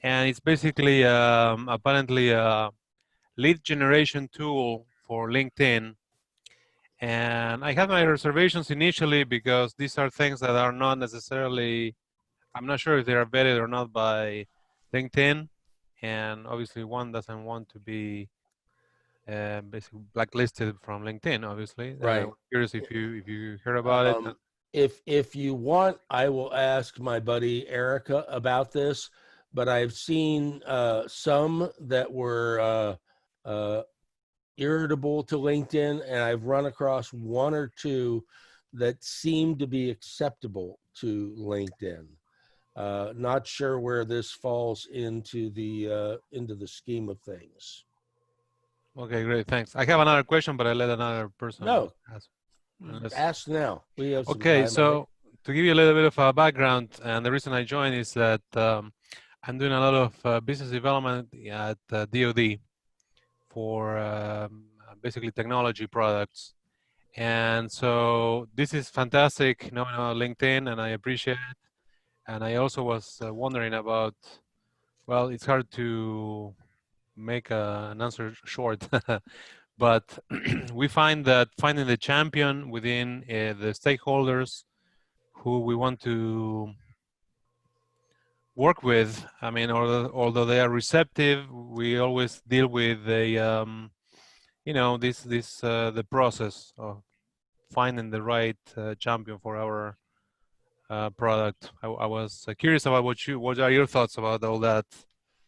and it's basically apparently a lead generation tool for LinkedIn. And I had my reservations initially because these are things that are not necessarily, I'm not sure if they are vetted or not by LinkedIn. And obviously one doesn't want to be basically blacklisted from LinkedIn, obviously. Right. I'm curious if you heard about it. If you want, I will ask my buddy Erica about this, but I've seen some that were irritable to LinkedIn, and I've run across 1 or 2 that seem to be acceptable to LinkedIn. Not sure where this falls into the scheme of things. Okay, great, thanks. I have another question, but I let another person ask. Ask now. We have some Okay, time, so to give you a little bit of a background, and the reason I joined is that I'm doing a lot of business development at DoD for basically technology products. And so this is fantastic knowing about LinkedIn, and I appreciate it. And I also was wondering about, well, it's hard to make an answer short, but we find that finding the champion within the stakeholders who we want to work with, I mean, although they are receptive, we always deal with the, the process of finding the right champion for our product. I was curious about what are your thoughts about all that?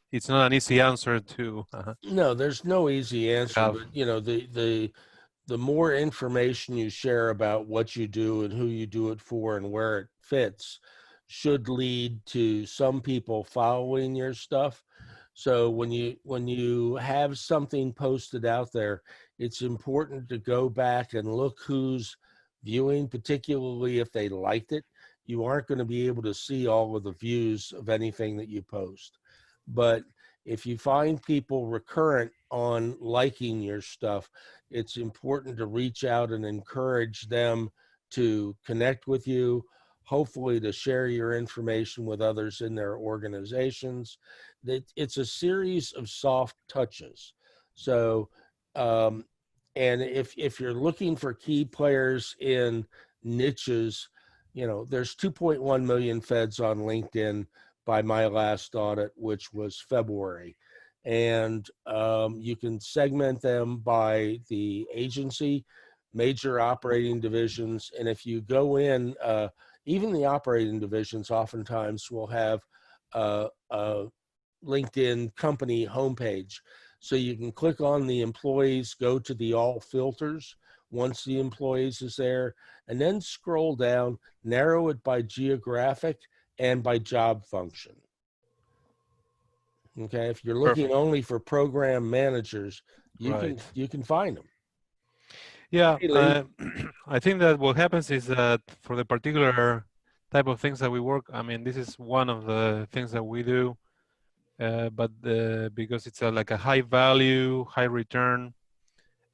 It's not an easy answer to. No, there's no easy answer, have. but the more information you share about what you do and who you do it for and where it fits should lead to some people following your stuff. So when you have something posted out there, it's important to go back and look who's viewing, particularly if they liked it. You aren't going to be able to see all of the views of anything that you post. But if you find people recurrent on liking your stuff, it's important to reach out and encourage them to connect with you, hopefully to share your information with others in their organizations. It's a series of soft touches. So, and if you're looking for key players in niches, there's 2.1 million feds on LinkedIn by my last audit, which was February. And you can segment them by the agency, major operating divisions. And if you go in even the operating divisions oftentimes will have a LinkedIn company homepage. So you can click on the employees, go to the all filters once the employees is there, and then scroll down, narrow it by geographic and by job function. Okay, if you're looking Perfect. only for program managers, Right. you can find them. Yeah, Hey, Lee. I think that what happens is that for the particular type of things that we work, I mean, this is one of the things that we do, but because it's like a high value, high return,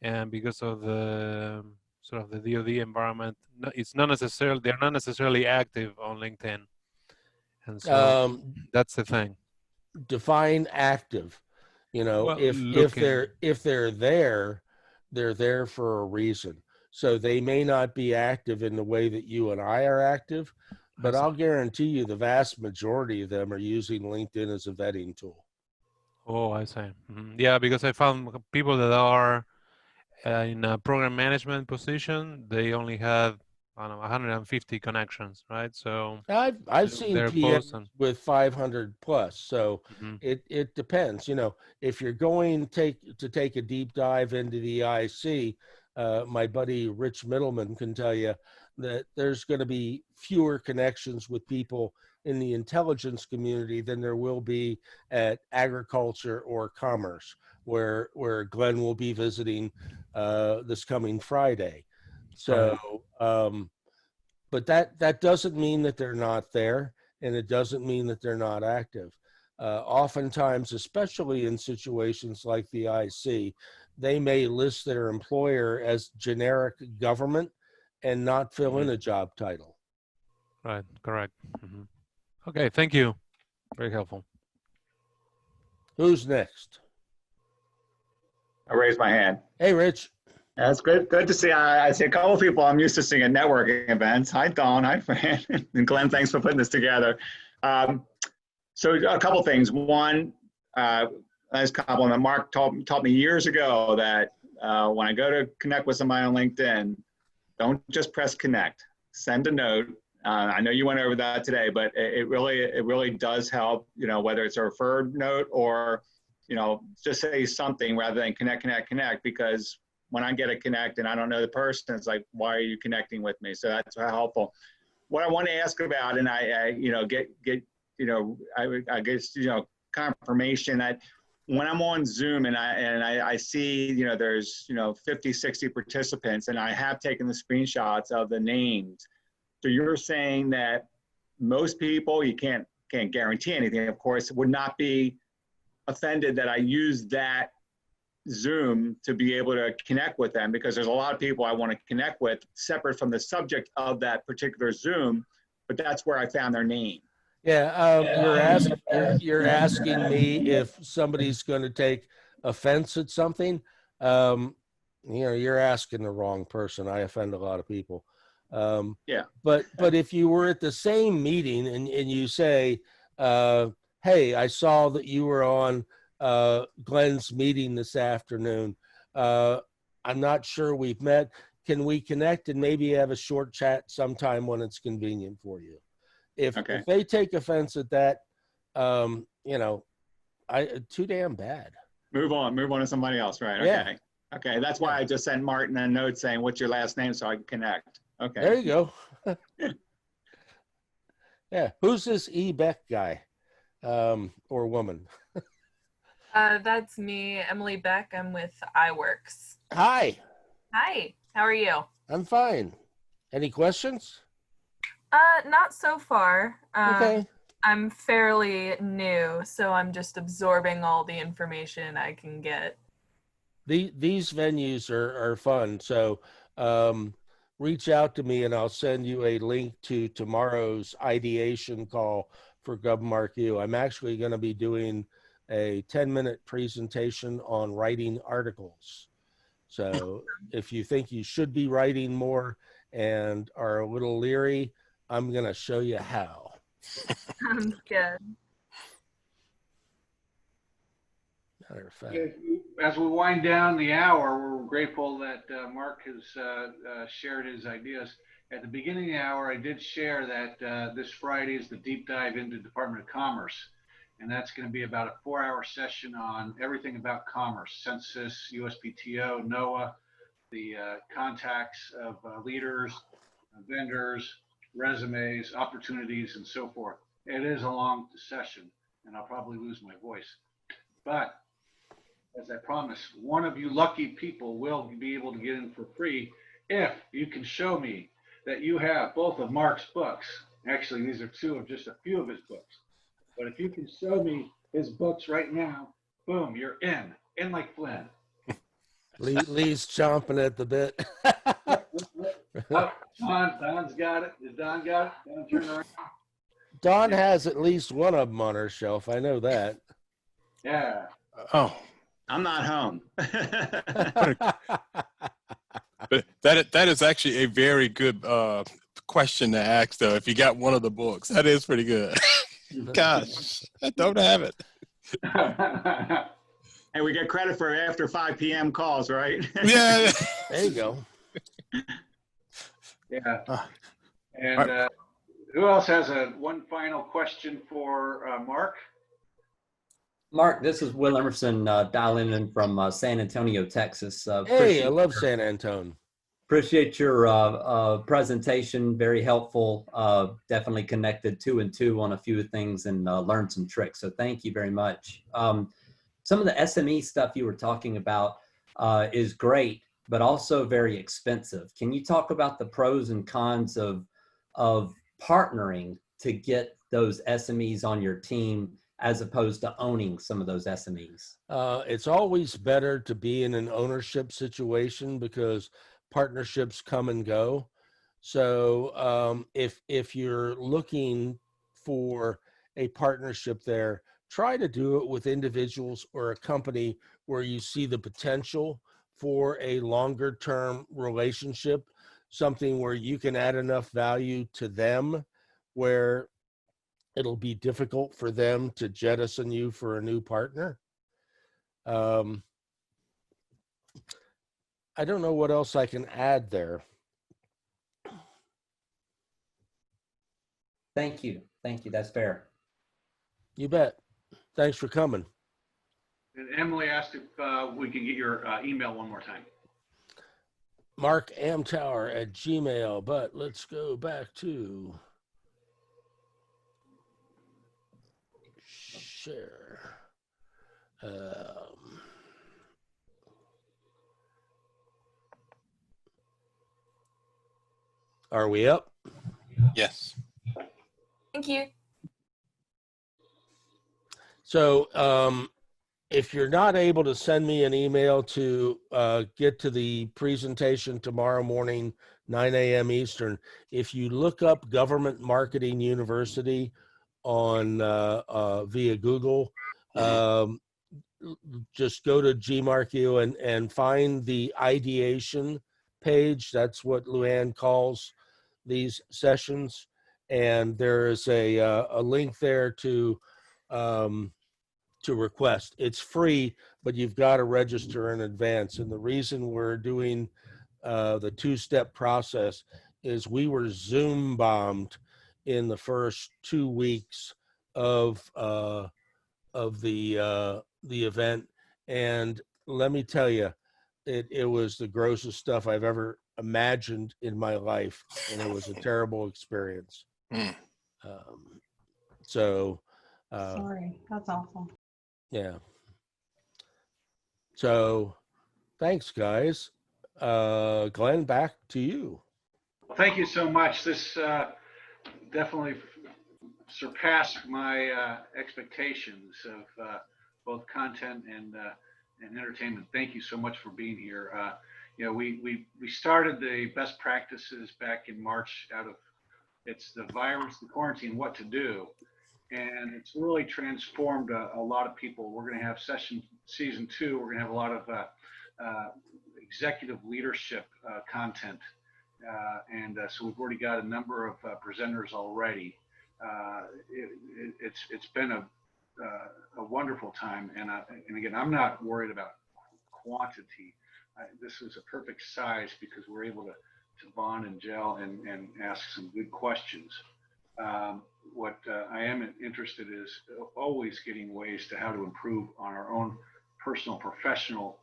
and because of the sort of the DoD environment, it's not necessarily, they're not necessarily active on LinkedIn, and so that's the thing. Define active. You know, Well, if looking, they're there, they're there for a reason. So they may not be active in the way that you and I are active, but I'll guarantee you the vast majority of them are using LinkedIn as a vetting tool. oh, I see. Mhm. Yeah, because I found people that are in a program management position, they only have, I don't know, 150 connections, right? So I've seen they're PMs posting. with 500 plus. So Mhm. it depends. You know, if you're going to take a deep dive into the IC, my buddy Rich Middleman can tell you that there's going to be fewer connections with people in the intelligence community than there will be at agriculture or commerce, where Glenn will be visiting this coming Friday. So. But that doesn't mean that they're not there, and it doesn't mean that they're not active. Oftentimes, especially in situations like the IC, they may list their employer as generic government and not fill in a job title. Right, correct. Mhm. Okay, thank you. Very helpful. Who's next? I raised my hand. Hey, Rich. That's good. Good to see. I see a couple of people I'm used to seeing at networking events. Hi, Dawn. Hi, Fran. And Glenn, thanks for putting this together. So a couple of things. One, nice compliment. Mark taught me years ago that when I go to connect with somebody on LinkedIn, don't just press connect. Send a note. I know you went over that today, but it really does help. You know, whether it's a referred note or, you know, just say something rather than connect, because when I get a connect and I don't know the person, it's like, why are you connecting with me? So that's helpful. What I want to ask about, and I you know, get you know, I guess, you know, confirmation that when I'm on Zoom and I see, you know, there's, you know, 50, 60 participants, and I have taken the screenshots of the names. So you're saying that most people, you can't guarantee anything, of course, would not be offended that I use that Zoom to be able to connect with them, because there's a lot of people I want to connect with separate from the subject of that particular Zoom, but that's where I found their name. Yeah, you're asking me if somebody's going to take offense at something. You know, you're asking the wrong person. I offend a lot of people. Yeah. But if you were at the same meeting and you say, hey, I saw that you were on Glenn's meeting this afternoon. I'm not sure we've met. Can we connect and maybe have a short chat sometime when it's convenient for you? If they take offense at that, you know, too damn bad. Move on to somebody else, right? Yeah. Okay. Okay, that's why I just sent Martin a note saying, what's your last name, so I can connect. Okay. There you go. Yeah. Who's this Beck guy or woman? That's me, Emily Beck. I'm with iWorks. Hi. Hi, how are you? I'm fine. Any questions? Not so far. Okay. I'm fairly new, so I'm just absorbing all the information I can get. These venues are fun. So reach out to me and I'll send you a link to tomorrow's ideation call for GovMarkU. I'm actually going to be doing a 10-minute presentation on writing articles. So if you think you should be writing more and are a little leery, I'm going to show you how. Sounds good. Matter of fact. As we wind down the hour, we're grateful that Mark has shared his ideas. At the beginning of the hour, I did share that this Friday is the deep dive into Department of Commerce. And that's going to be about a 4-hour session on everything about commerce, census, USPTO, NOAA, the contacts of leaders, vendors, resumes, opportunities, and so forth. It is a long session, and I'll probably lose my voice. But as I promised, one of you lucky people will be able to get in for free if you can show me that you have both of Mark's books. Actually, these are two of just a few of his books. But if you can show me his books right now, boom, you're in like Flynn. Lee's chomping at the bit. Oh, Don's got it. Is Don got it? Don, turn around. Dawn has at least one of them on her shelf. I know that. Yeah. Oh, I'm not home. but that is actually a very good question to ask, though. If you got one of the books, that is pretty good. Gosh, I don't have it. And we get credit for after 5 p.m. calls, right? Yeah. There you go. Yeah. And who else has one final question for Mark? Mark, this is Will Emerson dialing in from San Antonio, Texas. Hey, I love San Antone. Appreciate your presentation. Very helpful. Definitely connected 2 and 2 on a few things and learned some tricks. So thank you very much. Some of the SME stuff you were talking about is great, but also very expensive. Can you talk about the pros and cons of partnering to get those SMEs on your team as opposed to owning some of those SMEs? It's always better to be in an ownership situation because partnerships come and go. So if you're looking for a partnership there, try to do it with individuals or a company where you see the potential for a longer term relationship, something where you can add enough value to them where it'll be difficult for them to jettison you for a new partner. I don't know what else I can add there. Thank you. Thank you. That's fair. You bet. Thanks for coming. And Emily asked if we can get your email one more time. markamtower@gmail.com, but let's go back to share. Are we up? Yes. Thank you. So if you're not able to send me an email to get to the presentation tomorrow morning, 9 a.m. Eastern, if you look up Government Marketing University on via Google, just go to GMarkU and find the ideation page. That's what Luann calls these sessions. And there is a link there to request. It's free, but you've got to register in advance. And the reason we're doing the 2-step process is we were Zoom bombed in the first 2 weeks of the event. And let me tell you, it was the grossest stuff I've ever imagined in my life. And it was a terrible experience. Mm. Sorry, that's awful. Yeah. So thanks, guys. Glenn, back to you. Well, thank you so much. This definitely surpassed my expectations of both content and entertainment. Thank you so much for being here. You know, we started the best practices back in March out of it's the virus, the quarantine, what to do. And it's really transformed a lot of people. We're going to have season 2. We're going to have a lot of executive leadership content. So we've already got a number of presenters already. It's been a wonderful time. And again, I'm not worried about quantity. This was a perfect size because we're able to bond and gel and ask some good questions. What I am interested is always getting ways to how to improve on our own personal, professional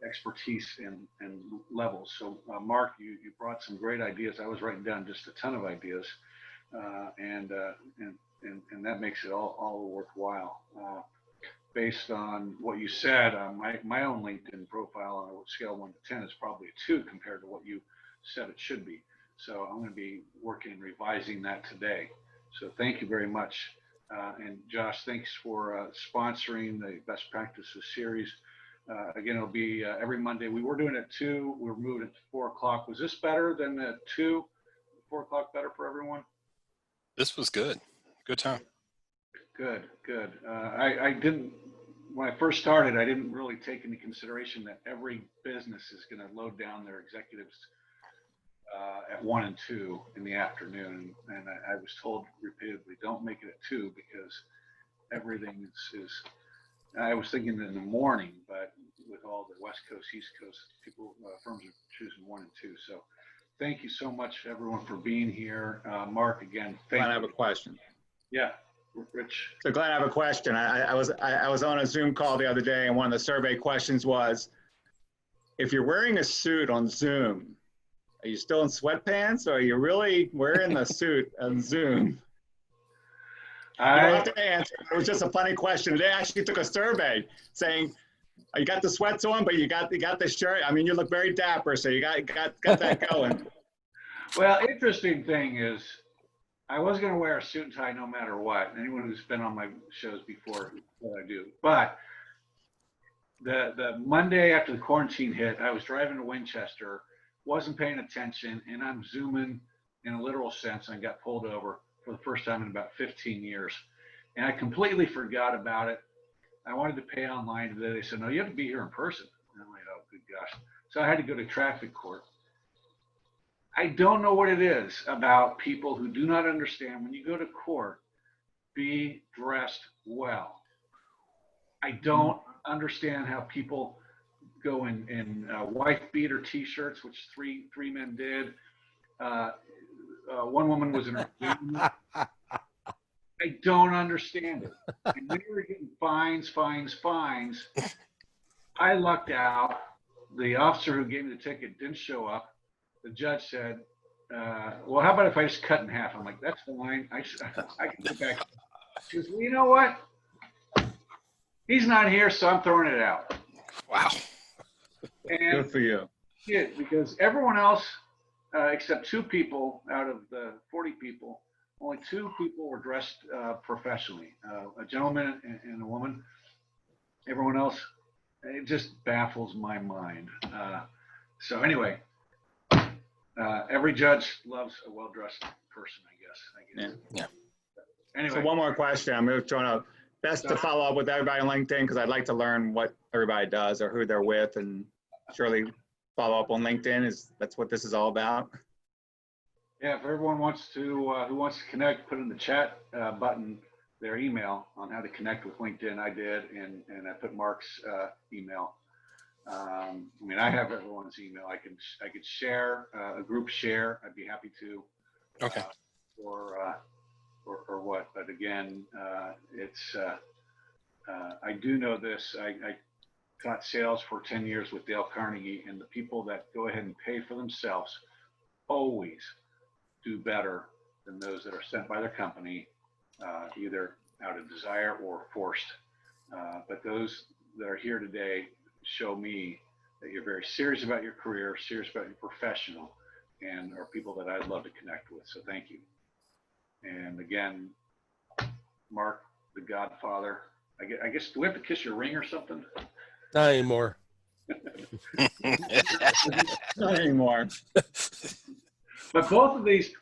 expertise and levels. So Mark, you brought some great ideas. I was writing down just a ton of ideas, and that makes it all worthwhile. Based on what you said, my own LinkedIn profile on a scale of 1 to 10 is probably a 2 compared to what you said it should be. So I'm going to be working and revising that today. So thank you very much. And Josh, thanks for sponsoring the Best Practices series. Again, it'll be every Monday. We were doing it at 2. We're moving it to 4 o'clock. Was this better than at 2? 4 o'clock better for everyone? This was good. Good time. Good. I didn't, when I first started, I didn't really take into consideration that every business is going to load down their executives at 1 and 2 in the afternoon. And I was told repeatedly, don't make it at 2 because everything is I was thinking in the morning, but with all the West Coast, East Coast, people, firms are choosing 1 and 2. So thank you so much, everyone, for being here. Mark, again, thank you. I have a question. Yeah, Rich. So Glenn, I have a question. I was on a Zoom call the other day, and one of the survey questions was, if you're wearing a suit on Zoom, are you still in sweatpants, or are you really wearing the suit on Zoom? You don't have to answer. It was just a funny question. They actually took a survey saying, you got the sweats on, but you got the shirt. I mean, you look very dapper, so you got that going. Well, interesting thing is, I was going to wear a suit and tie no matter what. Anyone who's been on my shows before, what I do. But the Monday after the quarantine hit, I was driving to Winchester, wasn't paying attention, and I'm zooming in a literal sense, and I got pulled over for the first time in about 15 years. And I completely forgot about it. I wanted to pay online today. They said, no, you have to be here in person. And I'm like, oh, good gosh. So I had to go to traffic court. I don't know what it is about people who do not understand when you go to court, be dressed well. I don't understand how people go in wife beater t-shirts, which three men did. One woman was in her I don't understand it. And we were getting fines. I lucked out. The officer who gave me the ticket didn't show up. The judge said, well, how about if I just cut in half? I'm like, that's fine. I can go back. She goes, well, you know what? He's not here, so I'm throwing it out. Wow. And Good for you. yeah, because everyone else, except 2 people out of the 40 people, only 2 people were dressed professionally, a gentleman and a woman. Everyone else, it just baffles my mind. So anyway, every judge loves a well-dressed person, I guess. Yeah. Anyway. So one more question. I'm trying to best to follow up with everybody on LinkedIn, because I'd like to learn what everybody does or who they're with, and surely follow up on LinkedIn. That's what this is all about. Yeah, if everyone wants to, who wants to connect, put in the chat button their email on how to connect with LinkedIn. I did, and I put Mark's email. I mean, I have everyone's email. I could share a group share. I'd be happy to. Okay. Or what? But again, it's. I do know this. I taught sales for 10 years with Dale Carnegie, and the people that go ahead and pay for themselves always do better than those that are sent by their company, either out of desire or forced. But those that are here today show me that you're very serious about your career, serious about your professional, and are people that I'd love to connect with. So thank you. And again, Mark, the Godfather. I guess, do we have to kiss your ring or something? Not anymore. Not anymore. But both of these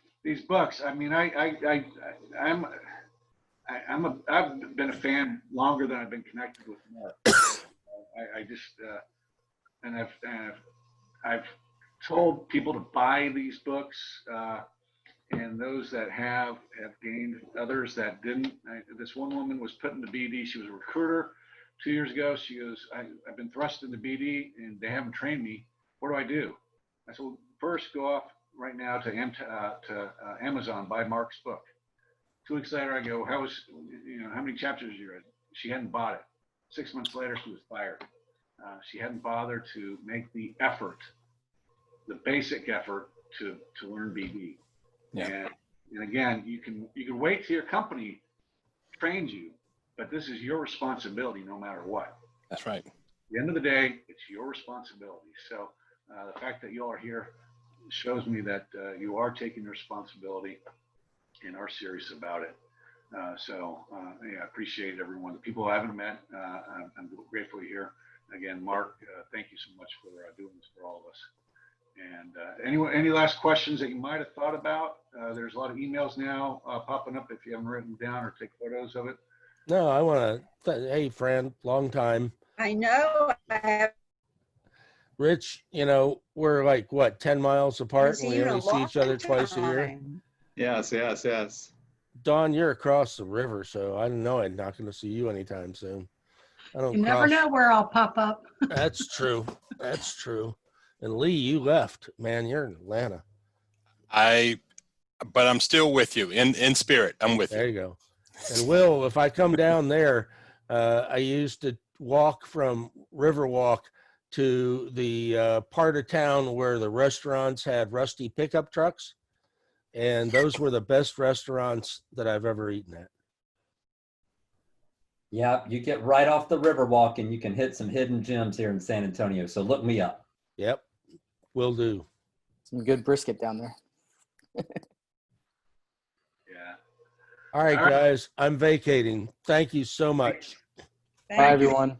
books, I mean, I've been a fan longer than I've been connected with Mark. I just and I've told people to buy these books, and those that have gained, others that didn't. This one woman was put into BD. She was a recruiter 2 years ago. She goes, I've been thrust into BD and they haven't trained me. What do I do? I said, well, first go off right now to Amazon, buy Mark's book. 2 weeks later, I go, how many chapters you read? She hadn't bought it. 6 months later, she was fired. She hadn't bothered to make the effort, the basic effort to learn BD. Yeah. And again, you can wait till your company trains you, but this is your responsibility no matter what. That's right. At the end of the day, it's your responsibility. So the fact that you all are here shows me that you are taking responsibility and are serious about it. I appreciate everyone. The people I haven't met, I'm grateful you're here. Again, Mark, thank you so much for doing this for all of us. And any last questions that you might have thought about? There's a lot of emails now popping up if you haven't written them down or take photos of it. No, I want to, hey, Fran, long time. I know. I have Rich, we're like, what, 10 miles apart and seen we you in a only see each other long twice a year? time. Yes. Dawn, you're across the river, so I know I'm not going to see you anytime soon. I don't You never cross- know where I'll pop up. That's true. That's true. And Lee, you left. Man, you're in Atlanta. But I'm still with you in spirit. I'm with There you. you go. And Will, if I come down there, I used to walk from Riverwalk to the part of town where the restaurants had rusty pickup trucks. And those were the best restaurants that I've ever eaten at. Yeah, you get right off the Riverwalk and you can hit some hidden gems here in San Antonio. So look me up. Yep, will do. Some good brisket down there. Yeah. All right, All right. guys, I'm vacating. Thank you so much. Bye, Thank you. everyone.